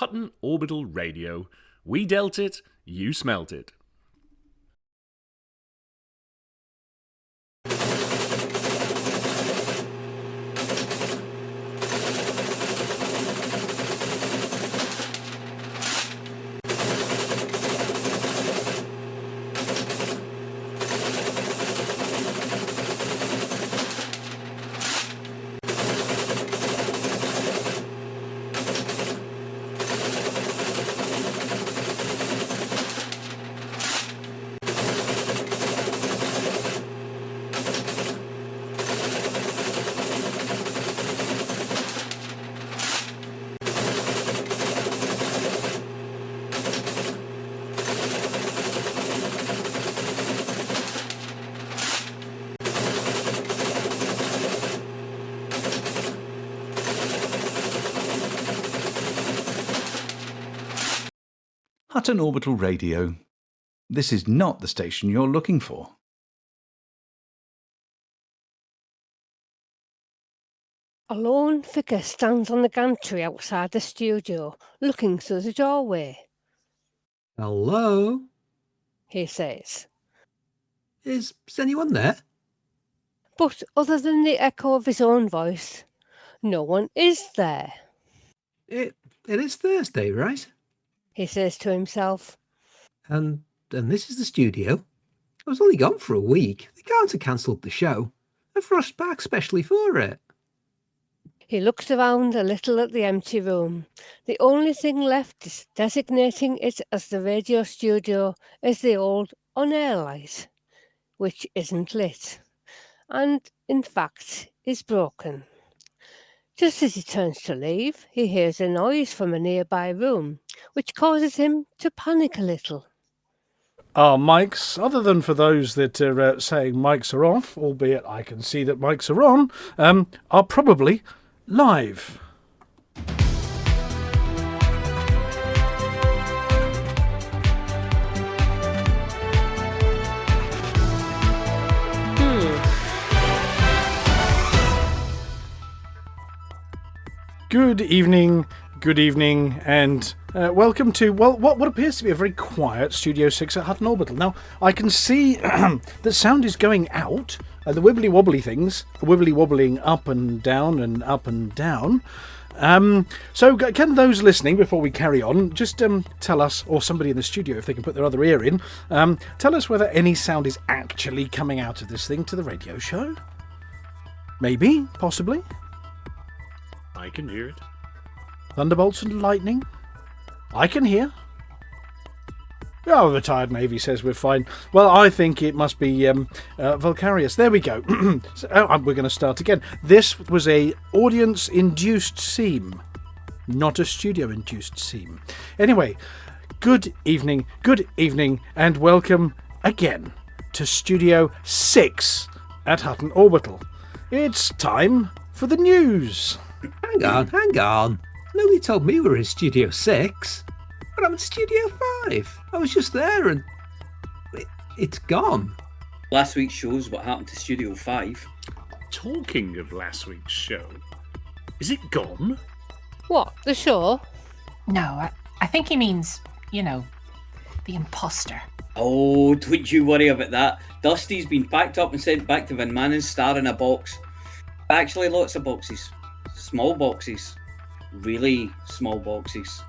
Hutton Orbital Radio. We dealt it, you smelt it. Hutton Orbital Radio. This is not the station you're looking for. A lone figure stands on the gantry outside the studio, looking through the doorway. Hello? He says. Is anyone there? But other than the echo of his own voice, no one is there. It is Thursday, right? He says to himself. And this is the studio. I was only gone for a week. They can't have cancelled the show. I've rushed back specially for it. He looks around a little at the empty room. The only thing left is designating it as the radio studio is the old on-air light, which isn't lit, and, in fact, is broken. Just as he turns to leave, he hears a noise from a nearby room, which causes him to panic a little. Our mics, other than for those that are saying mics are off, albeit I can see that mics are on, are probably live. Good evening, and welcome to, well, what appears to be a very quiet Studio 6 at Hutton Orbital. Now, I can see that sound is going out, the wibbly-wobbly things are wibbly-wobbling up and down and up and down. So can those listening, before we carry on, just tell us, or somebody in the studio, if they can put their other ear in, tell us whether any sound is actually coming out of this thing to the radio show? Maybe, possibly. I can hear it. Thunderbolts and lightning? I can hear. Oh, the Tired Navy says we're fine. Well, I think it must be Volcarius. There we go. So, we're going to start again. This was a audience-induced seam, not a studio-induced seam. Anyway, good evening, and welcome again to Studio 6 at Hutton Orbital. It's time for the news. Hang on. Nobody told me we were in Studio 6. But I'm in Studio 5. I was just there and it's gone. Last week's show's what happened to Studio 5. Talking of last week's show, is it gone? What, the show? No, I think he means, the imposter. Oh, don't you worry about that. Dusty's been packed up and sent back to Van Manen's star in a box. Actually, lots of boxes. Small boxes. Really small boxes.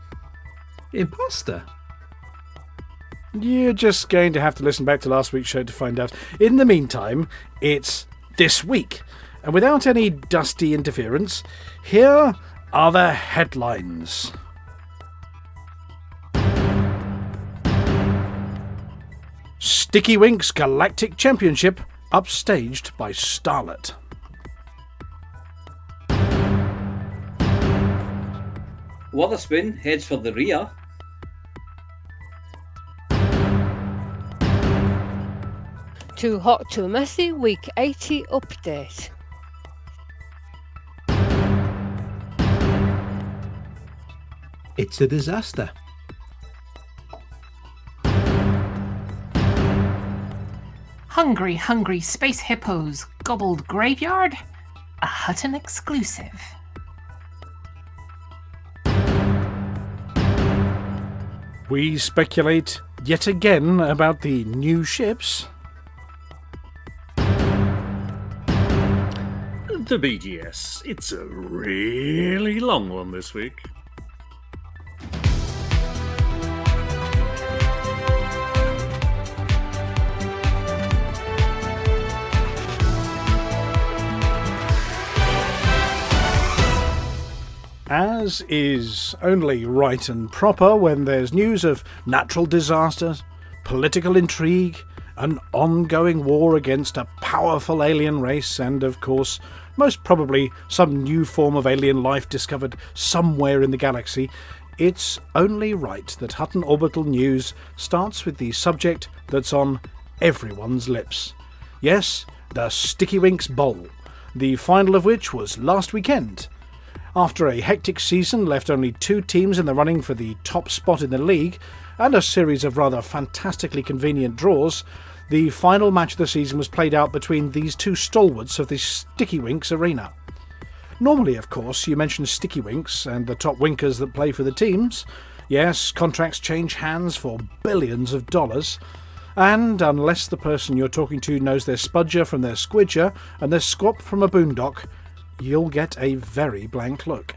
Imposter? You're just going to have to listen back to last week's show to find out. In the meantime, it's this week. And without any dusty interference, here are the headlines. Sticky Wink's Galactic Championship upstaged by Starlet. Wotherspoon heads for the rear. Too Hot, Too Messy, Week 80 update. It's a disaster. Hungry space hippos gobbled graveyard. A Hutton exclusive. We speculate yet again about the new ships. The BGS. It's a really long one this week. As is only right and proper when there's news of natural disasters, political intrigue, an ongoing war against a powerful alien race, and of course, most probably some new form of alien life discovered somewhere in the galaxy, it's only right that Hutton Orbital News starts with the subject that's on everyone's lips. Yes, the Sticky Winks Bowl, the final of which was last weekend. After a hectic season left only 2 teams in the running for the top spot in the league, and a series of rather fantastically convenient draws, the final match of the season was played out between these 2 stalwarts of the Sticky Winks arena. Normally, of course, you mention Sticky Winks and the top winkers that play for the teams. Yes, contracts change hands for billions of dollars, and unless the person you're talking to knows their spudger from their squidger and their squop from a boondock, you'll get a very blank look.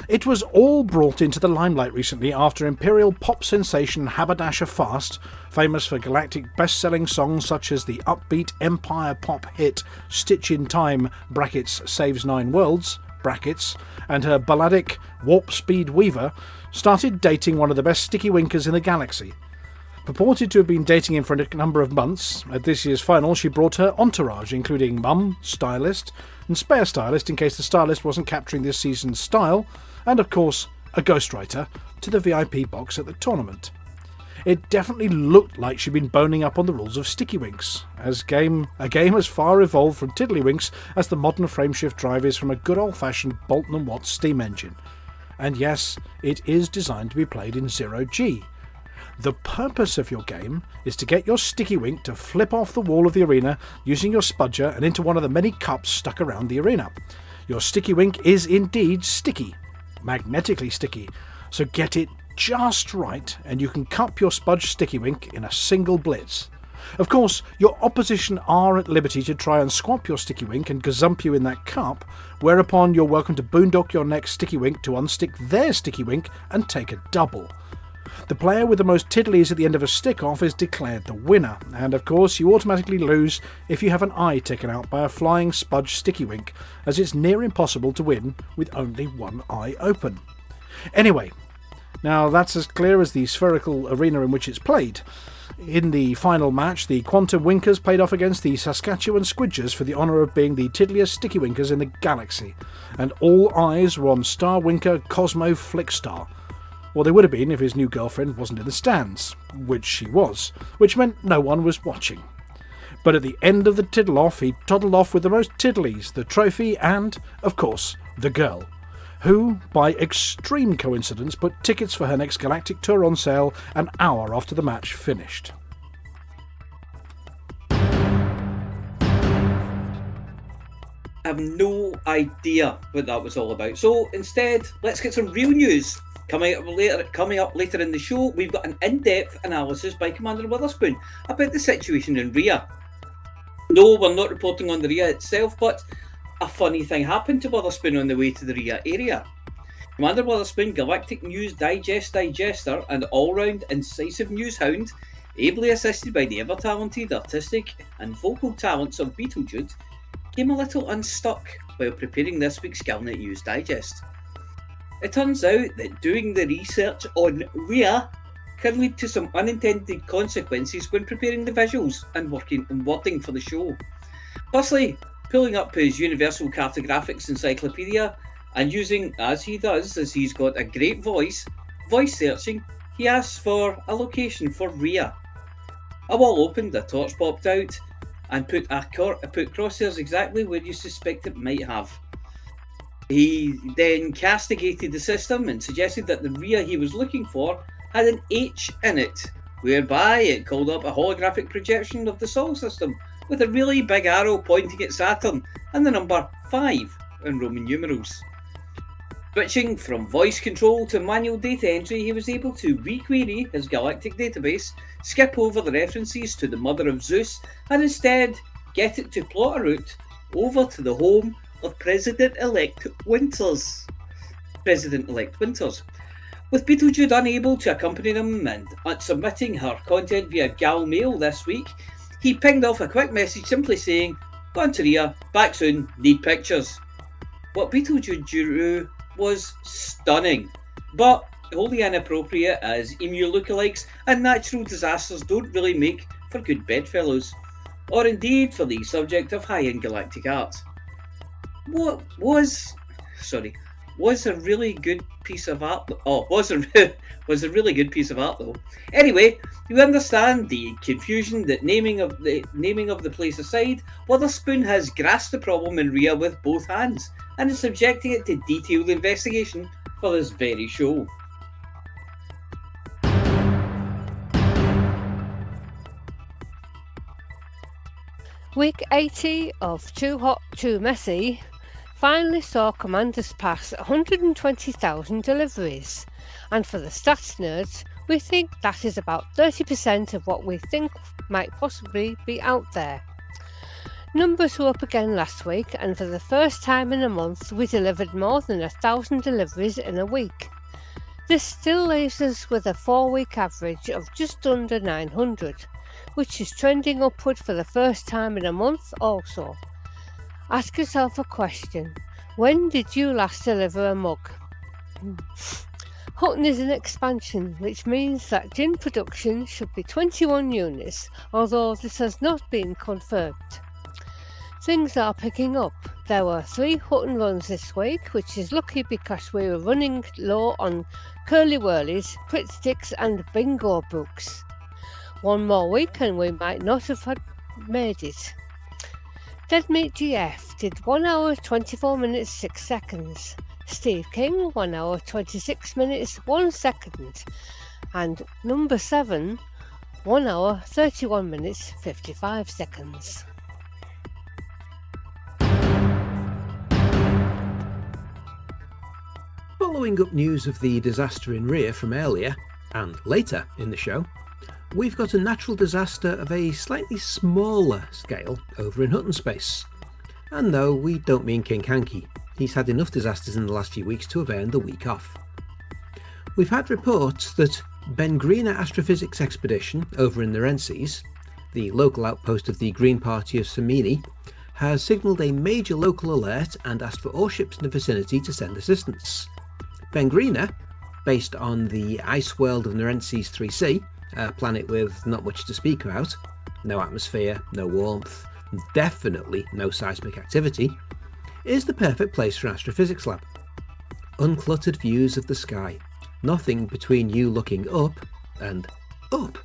It was all brought into the limelight recently after Imperial pop sensation Haberdasher Fast, famous for galactic best-selling songs such as the upbeat Empire pop hit Stitch in Time brackets saves 9 worlds brackets, and her balladic Warp Speed Weaver, started dating one of the best sticky winkers in the galaxy. Purported to have been dating him for a number of months, at this year's final she brought her entourage, including mum, stylist, and spare stylist in case the stylist wasn't capturing this season's style, and of course a ghostwriter to the VIP box at the tournament. It definitely looked like she'd been boning up on the rules of Sticky Winks, a game as far evolved from Tiddlywinks as the modern frameshift drive is from a good old-fashioned Bolton & Watts steam engine. And yes, it is designed to be played in 0G. The purpose of your game is to get your Sticky Wink to flip off the wall of the arena using your spudger and into one of the many cups stuck around the arena. Your Sticky Wink is indeed sticky, magnetically sticky, so get it just right and you can cup your spudge Sticky Wink in a single blitz. Of course, your opposition are at liberty to try and swap your Sticky Wink and gazump you in that cup, whereupon you're welcome to boondock your next Sticky Wink to unstick their Sticky Wink and take a double. The player with the most tiddlies at the end of a stick-off is declared the winner, and of course you automatically lose if you have an eye taken out by a flying spudge Sticky Wink, as it's near impossible to win with only one eye open. Anyway, now that's as clear as the spherical arena in which it's played. In the final match, the Quantum Winkers played off against the Saskatchewan Squidgers for the honour of being the tiddliest Sticky Winkers in the galaxy, and all eyes were on star winker Cosmo Flickstar. Well, they would have been if his new girlfriend wasn't in the stands, which she was, which meant no one was watching. But at the end of the tiddle-off, he toddled off with the most tiddlies, the trophy, and, of course, the girl, who, by extreme coincidence, put tickets for her next galactic tour on sale an hour after the match finished. I have no idea what that was all about. So instead, let's get some real news. Coming up later in the show, we've got an in-depth analysis by Commander Witherspoon about the situation in Rhea. No, we're not reporting on the Rhea itself, but a funny thing happened to Witherspoon on the way to the Rhea area. Commander Witherspoon, Galactic News Digester and all-round incisive news hound, ably assisted by the ever-talented artistic and vocal talents of Beetlejude, came a little unstuck while preparing this week's Galnet News Digest. It turns out that doing the research on Rhea can lead to some unintended consequences when preparing the visuals and wording for the show. Firstly, pulling up his Universal Cartographics Encyclopedia and using, as he does, as he's got a great voice searching, he asks for a location for Rhea. A wall opened, a torch popped out, and put crosshairs exactly where you suspect it might have. He then castigated the system and suggested that the Rhea he was looking for had an H in it, whereby it called up a holographic projection of the Sol system with a really big arrow pointing at Saturn and the number 5 in Roman numerals. Switching from voice control to manual data entry, he was able to requery his galactic database, skip over the references to the Mother of Zeus, and instead get it to plot a route over to the home of President-elect Winters. With Beetlejude unable to accompany them and submitting her content via Gal Mail this week, he pinged off a quick message simply saying, "Gone to Ria, back soon, need pictures." What Beetlejude drew was stunning, but wholly inappropriate, as emu lookalikes and natural disasters don't really make for good bedfellows, or indeed for the subject of high-end galactic art. What was a really good piece of art. Was a really good piece of art though. Anyway, you understand the confusion that naming of the place aside, Witherspoon has grasped the problem in Ria with both hands and is subjecting it to detailed investigation for this very show. Week 80 of Too Hot, Too Messy finally saw Commanders pass 120,000 deliveries, and for the stats nerds, we think that is about 30% of what we think might possibly be out there. Numbers were up again last week, and for the first time in a month we delivered more than 1,000 deliveries in a week. This still leaves us with a 4-week average of just under 900, which is trending upward for the first time in a month also. Ask yourself a question: when did you last deliver a mug? Hutton is an expansion, which means that gin production should be 21 units, although this has not been confirmed. Things are picking up. There were 3 Hutton runs this week, which is lucky because we were running low on curly whirlies, Prit sticks and bingo books. One more week and we might not have made it. Dead Meat GF did 1 hour 24 minutes 6 seconds. Steve King 1 hour 26 minutes 1 second. And number 7 1 hour 31 minutes 55 seconds. Following up news of the disaster in Ria from earlier, and later in the show, we've got a natural disaster of a slightly smaller scale over in Hutton space. And no, we don't mean King Hanky. He's had enough disasters in the last few weeks to have earned a week off. We've had reports that Bengal Astrophysics Expedition over in the Rensees, the local outpost of the Green Party of Samini, has signalled a major local alert and asked for all ships in the vicinity to send assistance. Bengal, based on the ice world of Nerenses 3C, a planet with not much to speak about, no atmosphere, no warmth, definitely no seismic activity, is the perfect place for an astrophysics lab. Uncluttered views of the sky, nothing between you looking up and up,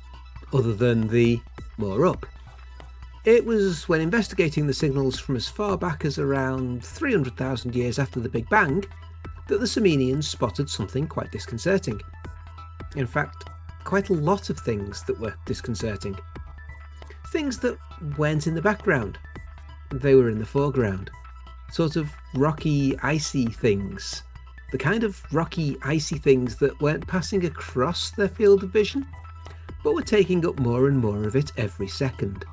other than the more up. It was when investigating the signals from as far back as around 300,000 years after the Big Bang that the Samenians spotted something quite disconcerting. In fact, quite a lot of things that were disconcerting. Things that weren't in the background. They were in the foreground. Sort of rocky, icy things. The kind of rocky, icy things that weren't passing across their field of vision, but were taking up more and more of it every second.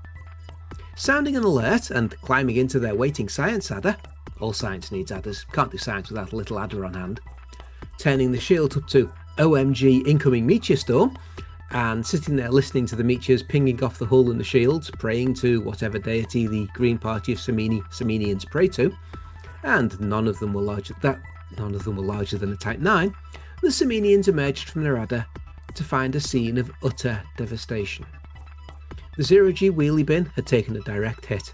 Sounding an alert and climbing into their waiting science adder, all science needs adders, can't do science without a little adder on hand, turning the shield up to OMG incoming meteor storm, and sitting there listening to the meteors pinging off the hull and the shields, praying to whatever deity the Green Party of Samenians pray to, and none of them were larger than a Type 9, the Samenians emerged from their adder to find a scene of utter devastation. The zero-G wheelie bin had taken a direct hit.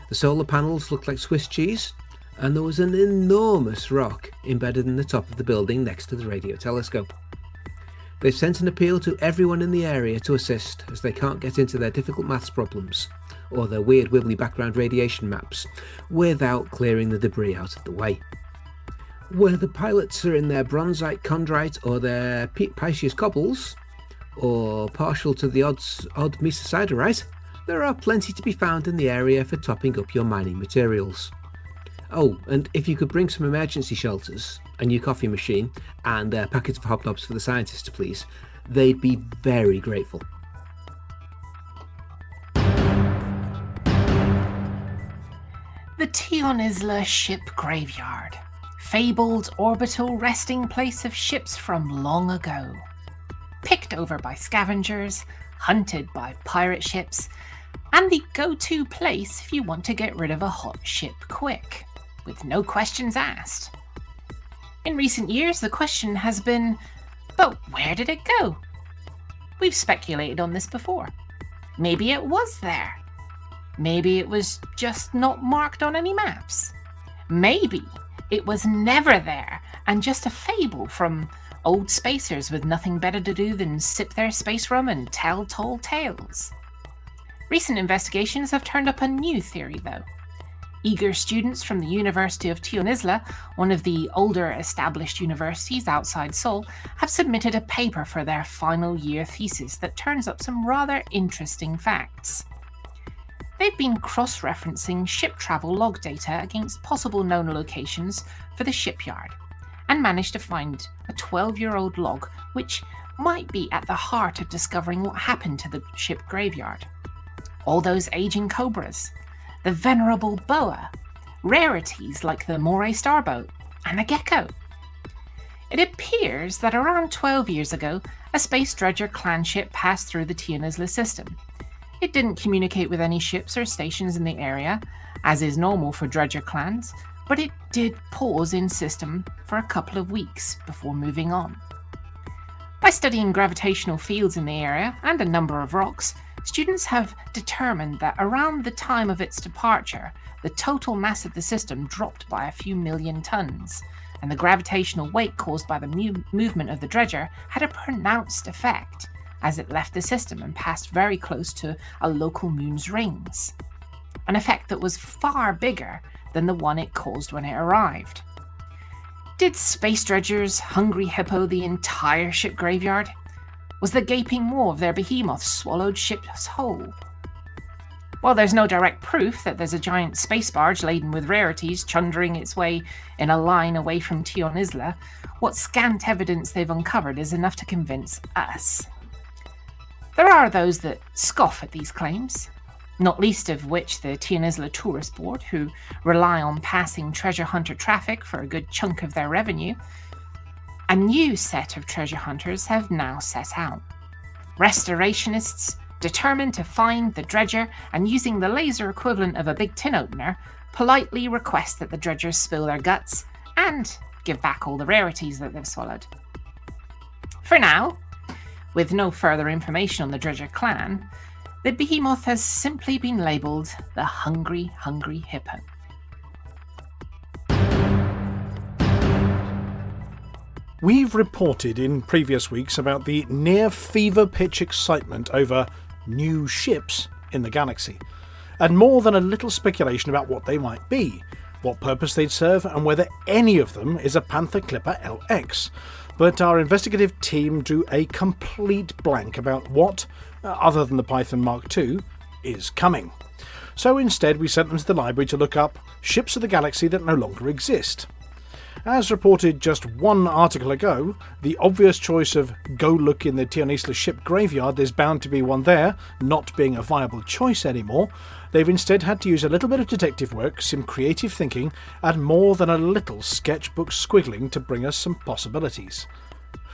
The solar panels looked like Swiss cheese, and there was an enormous rock embedded in the top of the building next to the radio telescope. They've sent an appeal to everyone in the area to assist, as they can't get into their difficult maths problems, or their weird wibbly background radiation maps, without clearing the debris out of the way. Where the pilots are in their bronzite chondrite or their Pisceus cobbles, or partial to the odd mesosiderite, there are plenty to be found in the area for topping up your mining materials. Oh, and if you could bring some emergency shelters, a new coffee machine, and a packet of hobnobs for the scientists, please, they'd be very grateful. The Tion Isla Ship Graveyard, fabled orbital resting place of ships from long ago. Picked over by scavengers, hunted by pirate ships, and the go-to place if you want to get rid of a hot ship quick, with no questions asked. In recent years, the question has been, but where did it go? We've speculated on this before. Maybe it was there. Maybe it was just not marked on any maps. Maybe it was never there and just a fable from old spacers with nothing better to do than sip their space rum and tell tall tales. Recent investigations have turned up a new theory, though. Eager students from the University of Tion Isla, one of the older established universities outside Seoul, have submitted a paper for their final year thesis that turns up some rather interesting facts. They've been cross-referencing ship travel log data against possible known locations for the shipyard, and managed to find a 12-year-old log which might be at the heart of discovering what happened to the ship graveyard. All those aging cobras, the venerable boa, rarities like the moray starboat, and the gecko. It appears that around 12 years ago, a space dredger clan ship passed through the Tion Isla system. It didn't communicate with any ships or stations in the area, as is normal for dredger clans, but it did pause in system for a couple of weeks before moving on. By studying gravitational fields in the area and a number of rocks, students have determined that around the time of its departure, the total mass of the system dropped by a few million tons, and the gravitational weight caused by the movement of the dredger had a pronounced effect as it left the system and passed very close to a local moon's rings, an effect that was far bigger than the one it caused when it arrived. Did space dredgers hungry hippo the entire ship graveyard? Was the gaping maw of their behemoth swallowed ship's whole? While there's no direct proof that there's a giant space barge laden with rarities chundering its way in a line away from Tion Isla, what scant evidence they've uncovered is enough to convince us. There are those that scoff at these claims, not least of which the Tion Isla Tourist Board, who rely on passing treasure hunter traffic for a good chunk of their revenue. A new set of treasure hunters have now set out. Restorationists determined to find the dredger and, using the laser equivalent of a big tin opener, politely request that the dredgers spill their guts and give back all the rarities that they've swallowed. For now, with no further information on the dredger clan, the behemoth has simply been labelled the Hungry Hippo. We've reported in previous weeks about the near fever pitch excitement over new ships in the galaxy, and more than a little speculation about what they might be, what purpose they'd serve, and whether any of them is a Panther Clipper LX. But our investigative team drew a complete blank about what, other than the Python Mark II, is coming. So instead we sent them to the library to look up ships of the galaxy that no longer exist. As reported just one article ago, the obvious choice of go look in the Tion Isla ship graveyard, there's bound to be one there, not being a viable choice anymore, they've instead had to use a little bit of detective work, some creative thinking, and more than a little sketchbook squiggling to bring us some possibilities.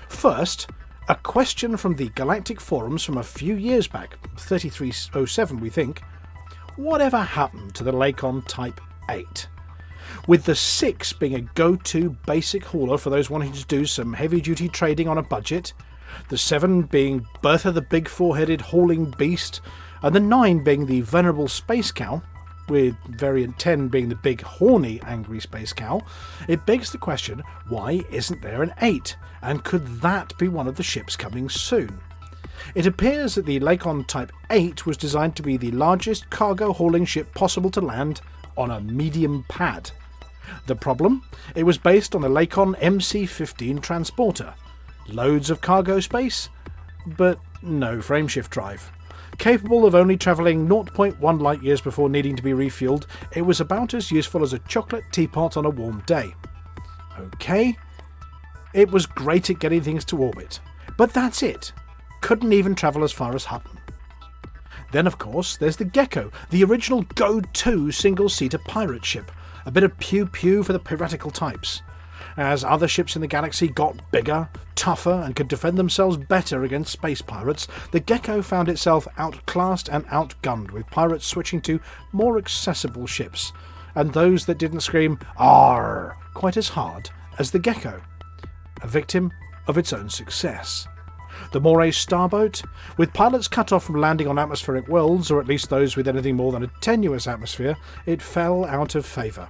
First, a question from the Galactic Forums from a few years back, 3307 we think. Whatever happened to the Lakon Type 8? With the 6 being a go-to basic hauler for those wanting to do some heavy-duty trading on a budget, the 7 being Bertha the big four-headed hauling beast, and the 9 being the venerable space cow, with variant 10 being the big horny angry space cow, it begs the question, why isn't there an 8? And could that be one of the ships coming soon? It appears that the Lakon Type 8 was designed to be the largest cargo hauling ship possible to land on a medium pad. The problem? It was based on the Lakon MC-15 transporter. Loads of cargo space, but no frameshift drive. Capable of only travelling 0.1 light years before needing to be refuelled, it was about as useful as a chocolate teapot on a warm day. Okay, it was great at getting things to orbit, but that's it. Couldn't even travel as far as Hutton. Then, of course, there's the Gecko, the original go-to single-seater pirate ship, a bit of pew-pew for the piratical types. As other ships in the galaxy got bigger, tougher, and could defend themselves better against space pirates, the Gecko found itself outclassed and outgunned, with pirates switching to more accessible ships, and those that didn't scream "Arr!" quite as hard as the Gecko, a victim of its own success. The Moray Starboat, with pilots cut off from landing on atmospheric worlds, or at least those with anything more than a tenuous atmosphere, it fell out of favour.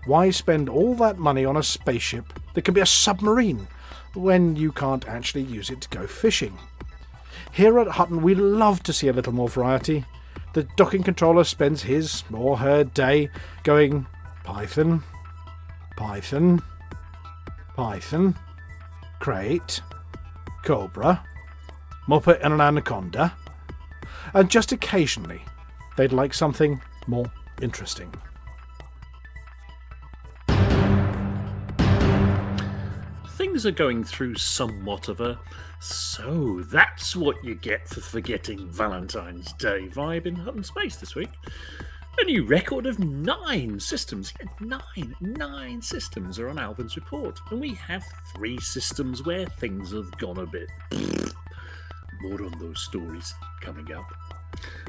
Why spend all that money on a spaceship that can be a submarine when you can't actually use it to go fishing? Here at Hutton we love to see a little more variety. The docking controller spends his or her day going Python, Python, Python, Crate, Cobra, Muppet and an Anaconda, and just occasionally they'd like something more interesting. Things are going through somewhat of a "so that's what you get for forgetting Valentine's Day" vibe in Hutton Space this week. A new record of 9 systems. Yeah, nine systems are on Alvin's report, and we have 3 systems where things have gone a bit. More on those stories coming up.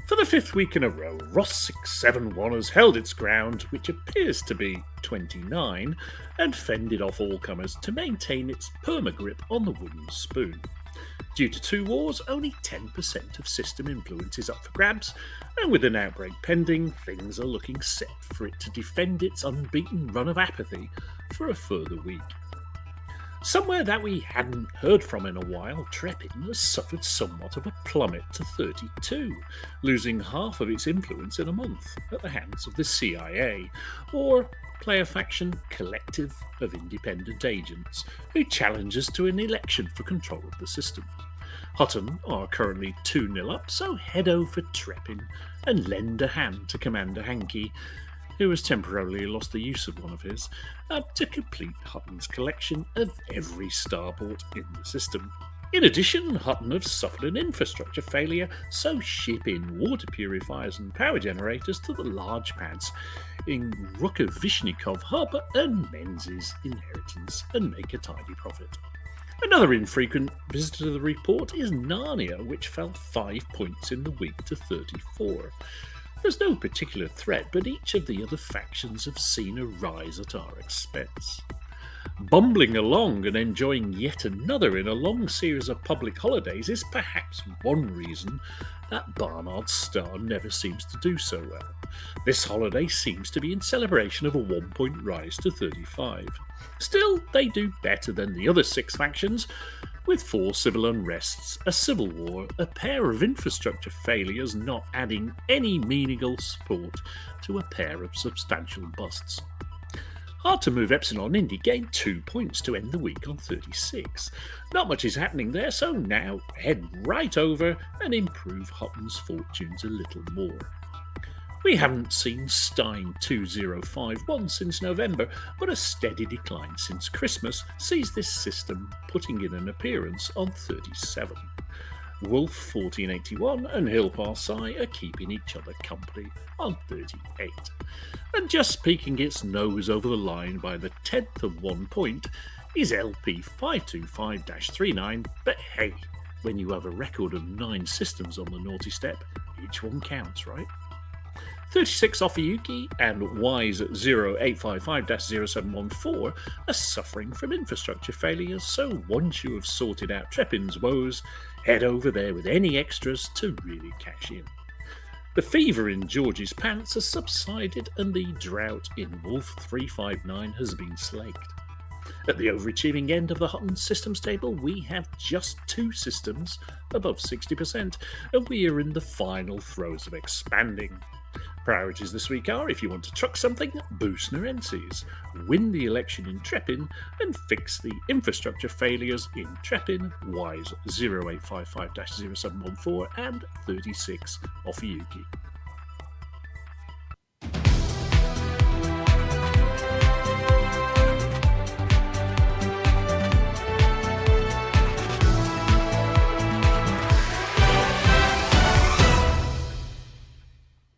For the 5th week in a row, Ross 671 has held its ground, which appears to be 29, and fended off all comers to maintain its perma-grip on the wooden spoon. Due to 2 wars, only 10% of system influence is up for grabs, and with an outbreak pending, things are looking set for it to defend its unbeaten run of apathy for a further week. Somewhere that we hadn't heard from in a while, Treppin has suffered somewhat of a plummet to 32, losing half of its influence in a month at the hands of the CIA, or player faction collective of independent agents, who challenge us to an election for control of the system. Hutton are currently 2-0 up, so head over Treppin and lend a hand to Commander Hankey, who has temporarily lost the use of one of his, to complete Hutton's collection of every starport in the system. In addition, Hutton have suffered an infrastructure failure, so ship in water purifiers and power generators to the large pads in Rukavishnikov Hub and Menzies Inheritance and make a tidy profit. Another infrequent visitor to the report is Narnia, which fell 5 points in the week to 34. There's no particular threat, but each of the other factions have seen a rise at our expense. Bumbling along and enjoying yet another in a long series of public holidays is perhaps one reason that Barnard's star never seems to do so well. This holiday seems to be in celebration of a 1-point rise to 35. Still, they do better than the other 6 factions, with 4 civil unrests, a civil war, a pair of infrastructure failures not adding any meaningful support to a pair of substantial busts. Hard to move Epsilon Indy gained 2 points to end the week on 36. Not much is happening there, so now head right over and improve Hutton's fortunes a little more. We haven't seen Stein 2051 since November, but a steady decline since Christmas sees this system putting in an appearance on 37. Wolf 1481 and Hill Parsai are keeping each other company on 38. And just peeking its nose over the line by the 10th of 1 point is LP 525-39, but hey, when you have a record of 9 systems on the naughty step, each one counts, right? 36 Ofayuki and Wise 0855-0714 are suffering from infrastructure failures, so once you have sorted out Treppin's woes, head over there with any extras to really cash in. The fever in George's pants has subsided and the drought in Wolf 359 has been slaked. At the overachieving end of the Hutton systems table, we have just 2 systems above 60%, and we are in the final throes of expanding. Priorities this week are, if you want to truck something, boost Narenses, win the election in Treppin, and fix the infrastructure failures in Treppin, WISE 0855-0714 and 36 Offiyuki.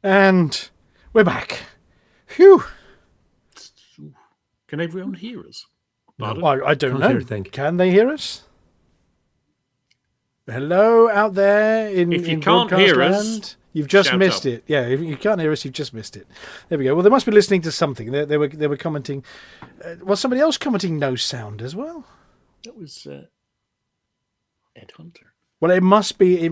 And we're back. Phew. Can everyone hear us? Well, I don't Can't know. hear a thing. Can they hear us? Hello out there in If you in can't broadcast hear us, land. You've just shout missed up. it. Yeah, if you can't hear us, you've just missed it. There we go. Well, they must be listening to something. They were commenting. Was somebody else commenting no sound as well? That was Ed Hunter. Well, it must be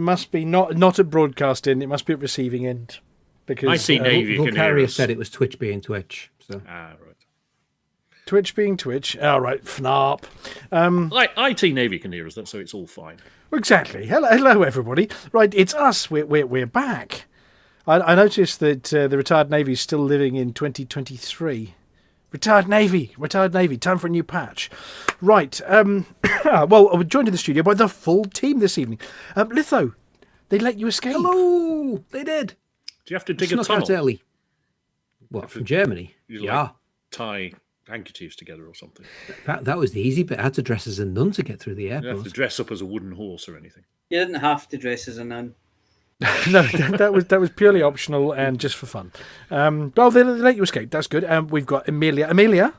not at broadcasting. It must be at receiving end. Because I see Navy can hear Vulcaria us. said it was Twitch being Twitch. So. Right. Twitch being Twitch. All right, FNARP. IT Navy can hear us, so it's all fine. Exactly. Hello, everybody. Right, it's us. We're back. I noticed that the retired Navy is still living in 2023. Retired Navy. Time for a new patch. Right. Well, we're joined in the studio by the full team this evening. Litho, they let you escape. Hello! They did. Do you have to dig a Snuck tunnel? out early. What, from Germany? You Yeah. like tie handkerchiefs together or something? That was the easy bit. I had to dress as a nun to get through the You don't have airport. to dress up as a wooden horse or anything. You didn't have to dress as a nun. No, that was purely optional and just for fun. Well, they let you escape. That's good. We've got Amelia. Amelia,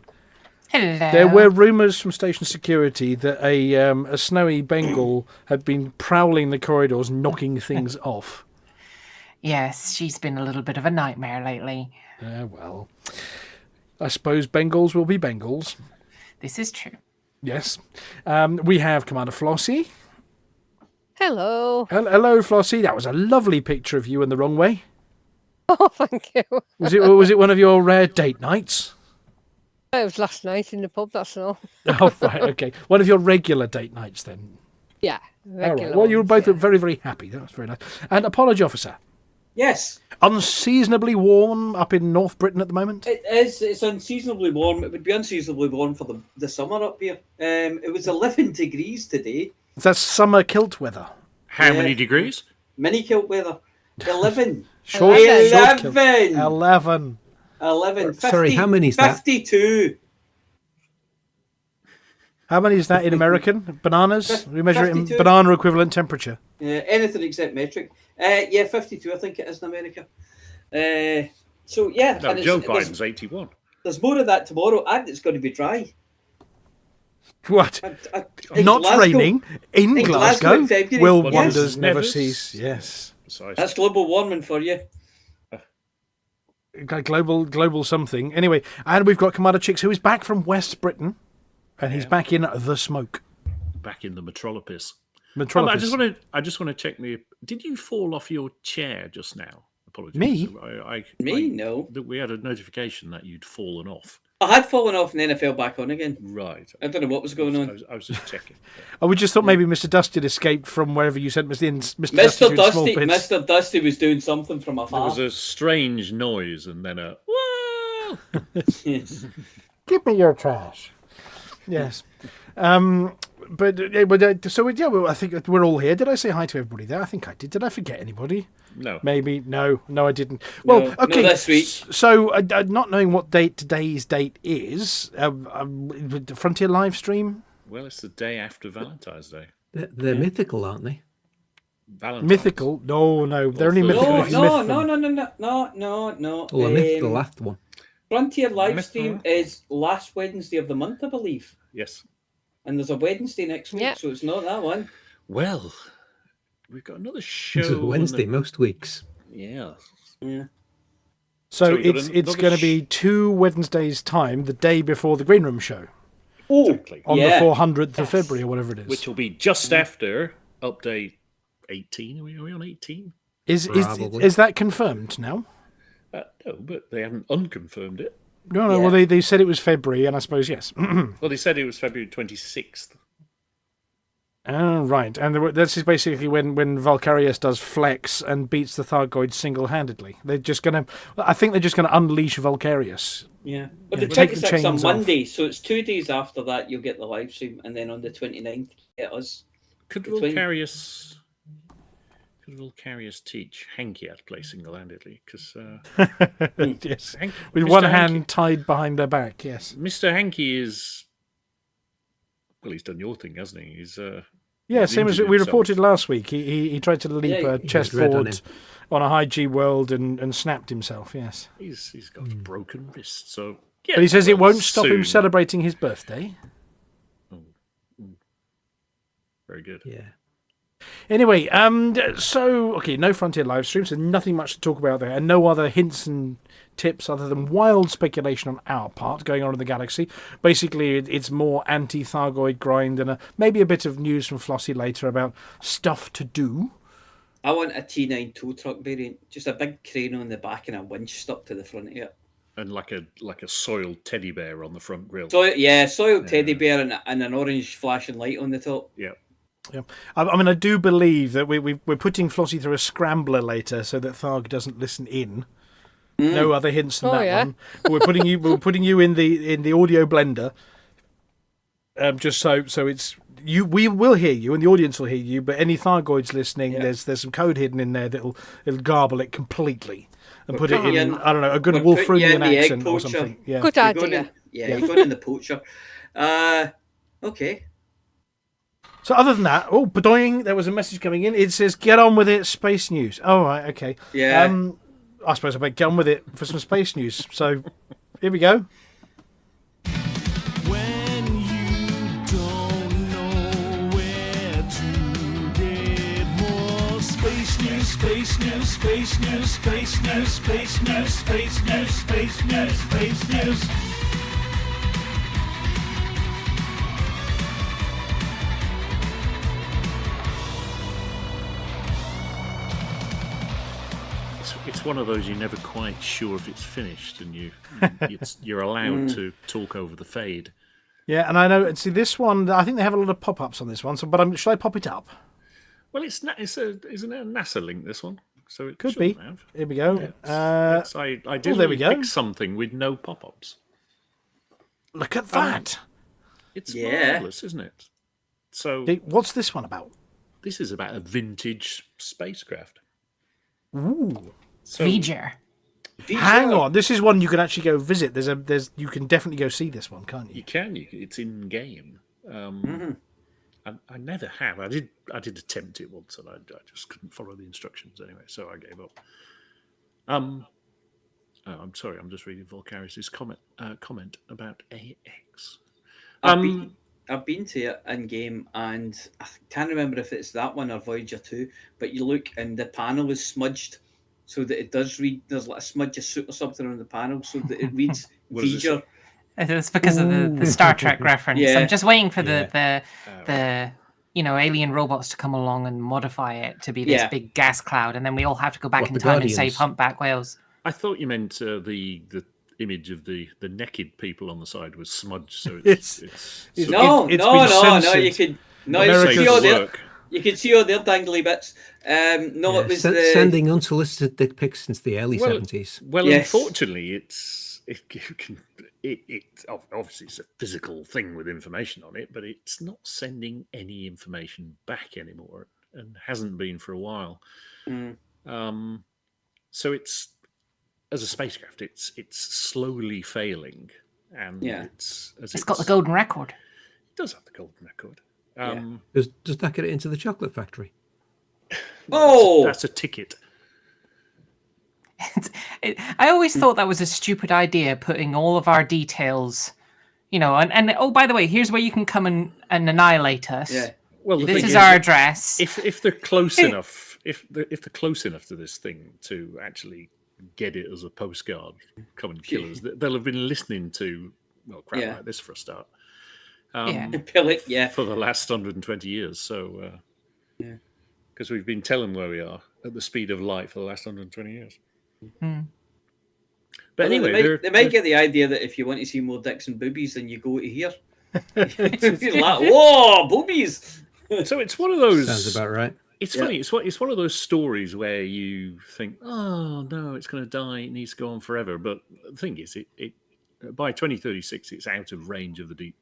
Hello. there were rumours from station security that a snowy Bengal had been prowling the corridors, knocking things off. Yes, she's been a little bit of a nightmare lately. Well, I suppose Bengals will be Bengals. This is true. Yes. We have Commander Flossy. Hello. Hello, Flossy. That was a lovely picture of you in the wrong way. Oh, thank you. Was it one of your rare date nights? It was last night in the pub, that's all. Oh, right, okay. One of your regular date nights, then. Yeah, All regular right. Well, you were ones, both yeah. very, very happy. That's very nice. And Apology Officer. Yes, Unseasonably warm up in North Britain at the moment? it is. It's unseasonably warm. It would be unseasonably warm for the summer up here. It was 11 degrees today. That's summer kilt weather. How Yeah. many degrees? Mini kilt weather. 11. Short kilt. 11. 11. 11. 50, Sorry, how many is that? 52. How many is that in American? Bananas? We measure it in 52. banana equivalent temperature. Anything except metric. 52, I think it is in America. So, yeah. No, and Joe there's- Biden's 81. There's more of that tomorrow, and it's going to be dry. What? In Not Glasgow- raining in in Glasgow Glasgow. in February. Will Yes. wonders never Never cease? Yes. Precisely. That's global warming for you. Global something. Anyway, and we've got Commander Chicks, who is back from West Britain, and he's back in the smoke. Back in the Metropolis. Metropolis. I just want to check the. Did you fall off your chair just now? Apologies. Me? Me? No. We had a notification that you'd fallen off. I had fallen off and then I fell back on again. Right. I don't know what was going on. I was just checking. Oh, we just thought maybe Mr. Dusty had escaped from wherever you sent Mr. Mr. doing small Dusty, bits. Mr. Dusty was doing something from There afar. was a strange noise and then a. Whoa! Yes. Give me your trash. Yes. Well, I think we're all here. Did I say hi to everybody there? I think I did. Did I forget anybody? No. Maybe. No, I didn't. Well, No, okay. no, this week. So, not knowing what today's date is, the Frontier live stream, Well, it's the day after Valentine's Day. They're mythical, aren't they? Valentine's. mythical. No, they're only No, mythical No, if you myth no, them. no. Oh, I missed the last one. Frontier live Missed the stream last is last Wednesday of the month, I believe. Yes. And there's a Wednesday next week, Yeah. so it's not that one. Well, we've got another show. It's a on Wednesday the- most weeks. Yeah. Yeah. So So we've got it's another going to be 2 Wednesdays' time, the day before the Green Room show, Oh, Exactly. on Yeah. the 400th of Yes. February or whatever it is. Which will be just after update 18. Are we on 18? Probably. Is that confirmed now? No, but they haven't unconfirmed it. No. Yeah. Well, they said it was February, and I suppose yes. Well, they said it was February 26th. Oh, right. And this is basically when Valkyrius does flex and beats the Thargoid single-handedly. I think they're just going to unleash Valkyrius. Yeah. But Yeah, the take the 26th on chains off. Monday, so it's 2 days after that you'll get the live stream, and then on the 29th you get us. Could Valkyrius teach Hanky how to play single-handedly? Because yes, with one hand tied behind their back. Yes, Mr. Hanky is. Well, he's done your thing, hasn't he? He's same as we reported last week. He tried to leap a chessboard on a high G world and snapped himself. Yes, he's got a broken wrist. So, but he says it won't stop him celebrating his birthday. Very good. Yeah. Anyway, no Frontier live streams, so nothing much to talk about there, and no other hints and tips other than wild speculation on our part going on in the galaxy. Basically, it's more anti-Thargoid grind and maybe a bit of news from Flossy later about stuff to do. I want a T9 tow truck variant, just a big crane on the back and a winch stuck to the front of it. And like a soiled teddy bear on the front grille. Soiled teddy bear and an orange flashing light on the top. Yeah. Yeah, I mean, I do believe that we're putting Flossy through a scrambler later so that Tharg doesn't listen in. No other hints than that one. But we're putting you in the audio blender, just so it's you. We will hear you, and the audience will hear you. But any Thargoids listening, there's some code hidden in there it'll garble it completely and put it in. I don't know, a good Wolfrunian accent or something. Yeah, good idea. You're going in the poacher. Okay. So other than that, badoing, there was a message coming in. It says, get on with it, space news. Oh, right, okay. Yeah. I suppose I better get on with it for some space news. So, here we go. When you don't know where to get more space news, space news, space news, space news, space news, space news, space news, space news. It's one of those you're never quite sure if it's finished, and you're allowed to talk over the fade. Yeah, and I know. See, this one, I think they have a lot of pop-ups on this one. So, but should I pop it up? Well, isn't it a NASA link? This one, so it could be. Have. Here we go. I did. There we go. Pick something with no pop-ups. Look at that! It's marvelous, isn't it? So, what's this one about? This is about a vintage spacecraft. Ooh. Voyager. Hang on, this is one you can actually go visit. You can definitely go see this one, can't you? You can. It's in game. I never have. I did attempt it once, and I just couldn't follow the instructions anyway, so I gave up. I'm sorry. I'm just reading Volcarius' comment about AX. I've been to it in game, and I can't remember if it's that one or Voyager 2. But you look, and the panel is smudged, so that it does read. There's like a smudge of soot or something on the panel, so that it reads Voyager. It's because of the Star Trek reference. Yeah. I'm just waiting for the alien robots to come along and modify it to be this big gas cloud, and then we all have to go back in time and save humpback whales. I thought you meant the image of the naked people on the side was smudged, so it's no. You can see all their dangly bits. It was sending unsolicited dick pics since the early 70s. Well, unfortunately, it obviously it's a physical thing with information on it, but it's not sending any information back anymore, and hasn't been for a while. So it's, as a spacecraft, it's slowly failing, and it's got the golden record. It does have the golden record. Does that get it into the chocolate factory? That's a ticket. I always thought that was a stupid idea, putting all of our details, and oh, by the way, here's where you can come and annihilate us. Yeah. Well, this is our address. If they're close enough, if they're close enough to this thing to actually get it as a postcard, come and kill us, they'll have been listening to crap like this for a start. For the last 120 years. So, because we've been telling where we are at the speed of light for the last 120 years. But anyway, they might get the idea that if you want to see more dicks and boobies, then you go to here. You're like, whoa, boobies! So it's one of those. Sounds about right. It's funny. It's one of those stories where you think, oh no, it's going to die. It needs to go on forever. But the thing is, it by 2036, it's out of range of the deep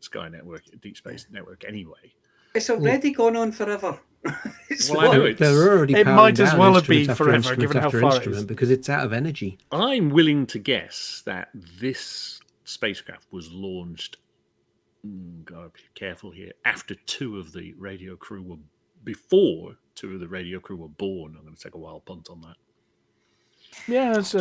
sky network, deep space network anyway. It's already gone on forever. Well, I know They're already It powering might as down well have instrument been after forever, instrument given how after far it instrument is. because it's out of energy. I'm willing to guess that this spacecraft was launched. Gotta be careful here. After before two of the radio crew were born. I'm going to take a wild punt on that. Yeah, it's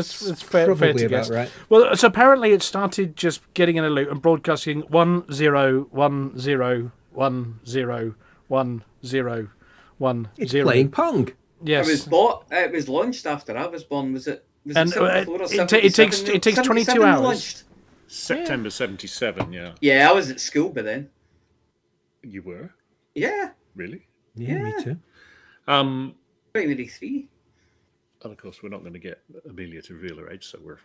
fair Probably to about guess. right. Well, so apparently it started just getting in a loop and broadcasting 1010101010. It's playing Pong. Yes. It was launched after I was born. Was it? And it takes 22 hours. Launched? September 77, yeah. Yeah, I was at school by then. You were? Yeah. Really? Yeah, me too. Primary 3. And of course, we're not going to get Amelia to reveal her age, so we're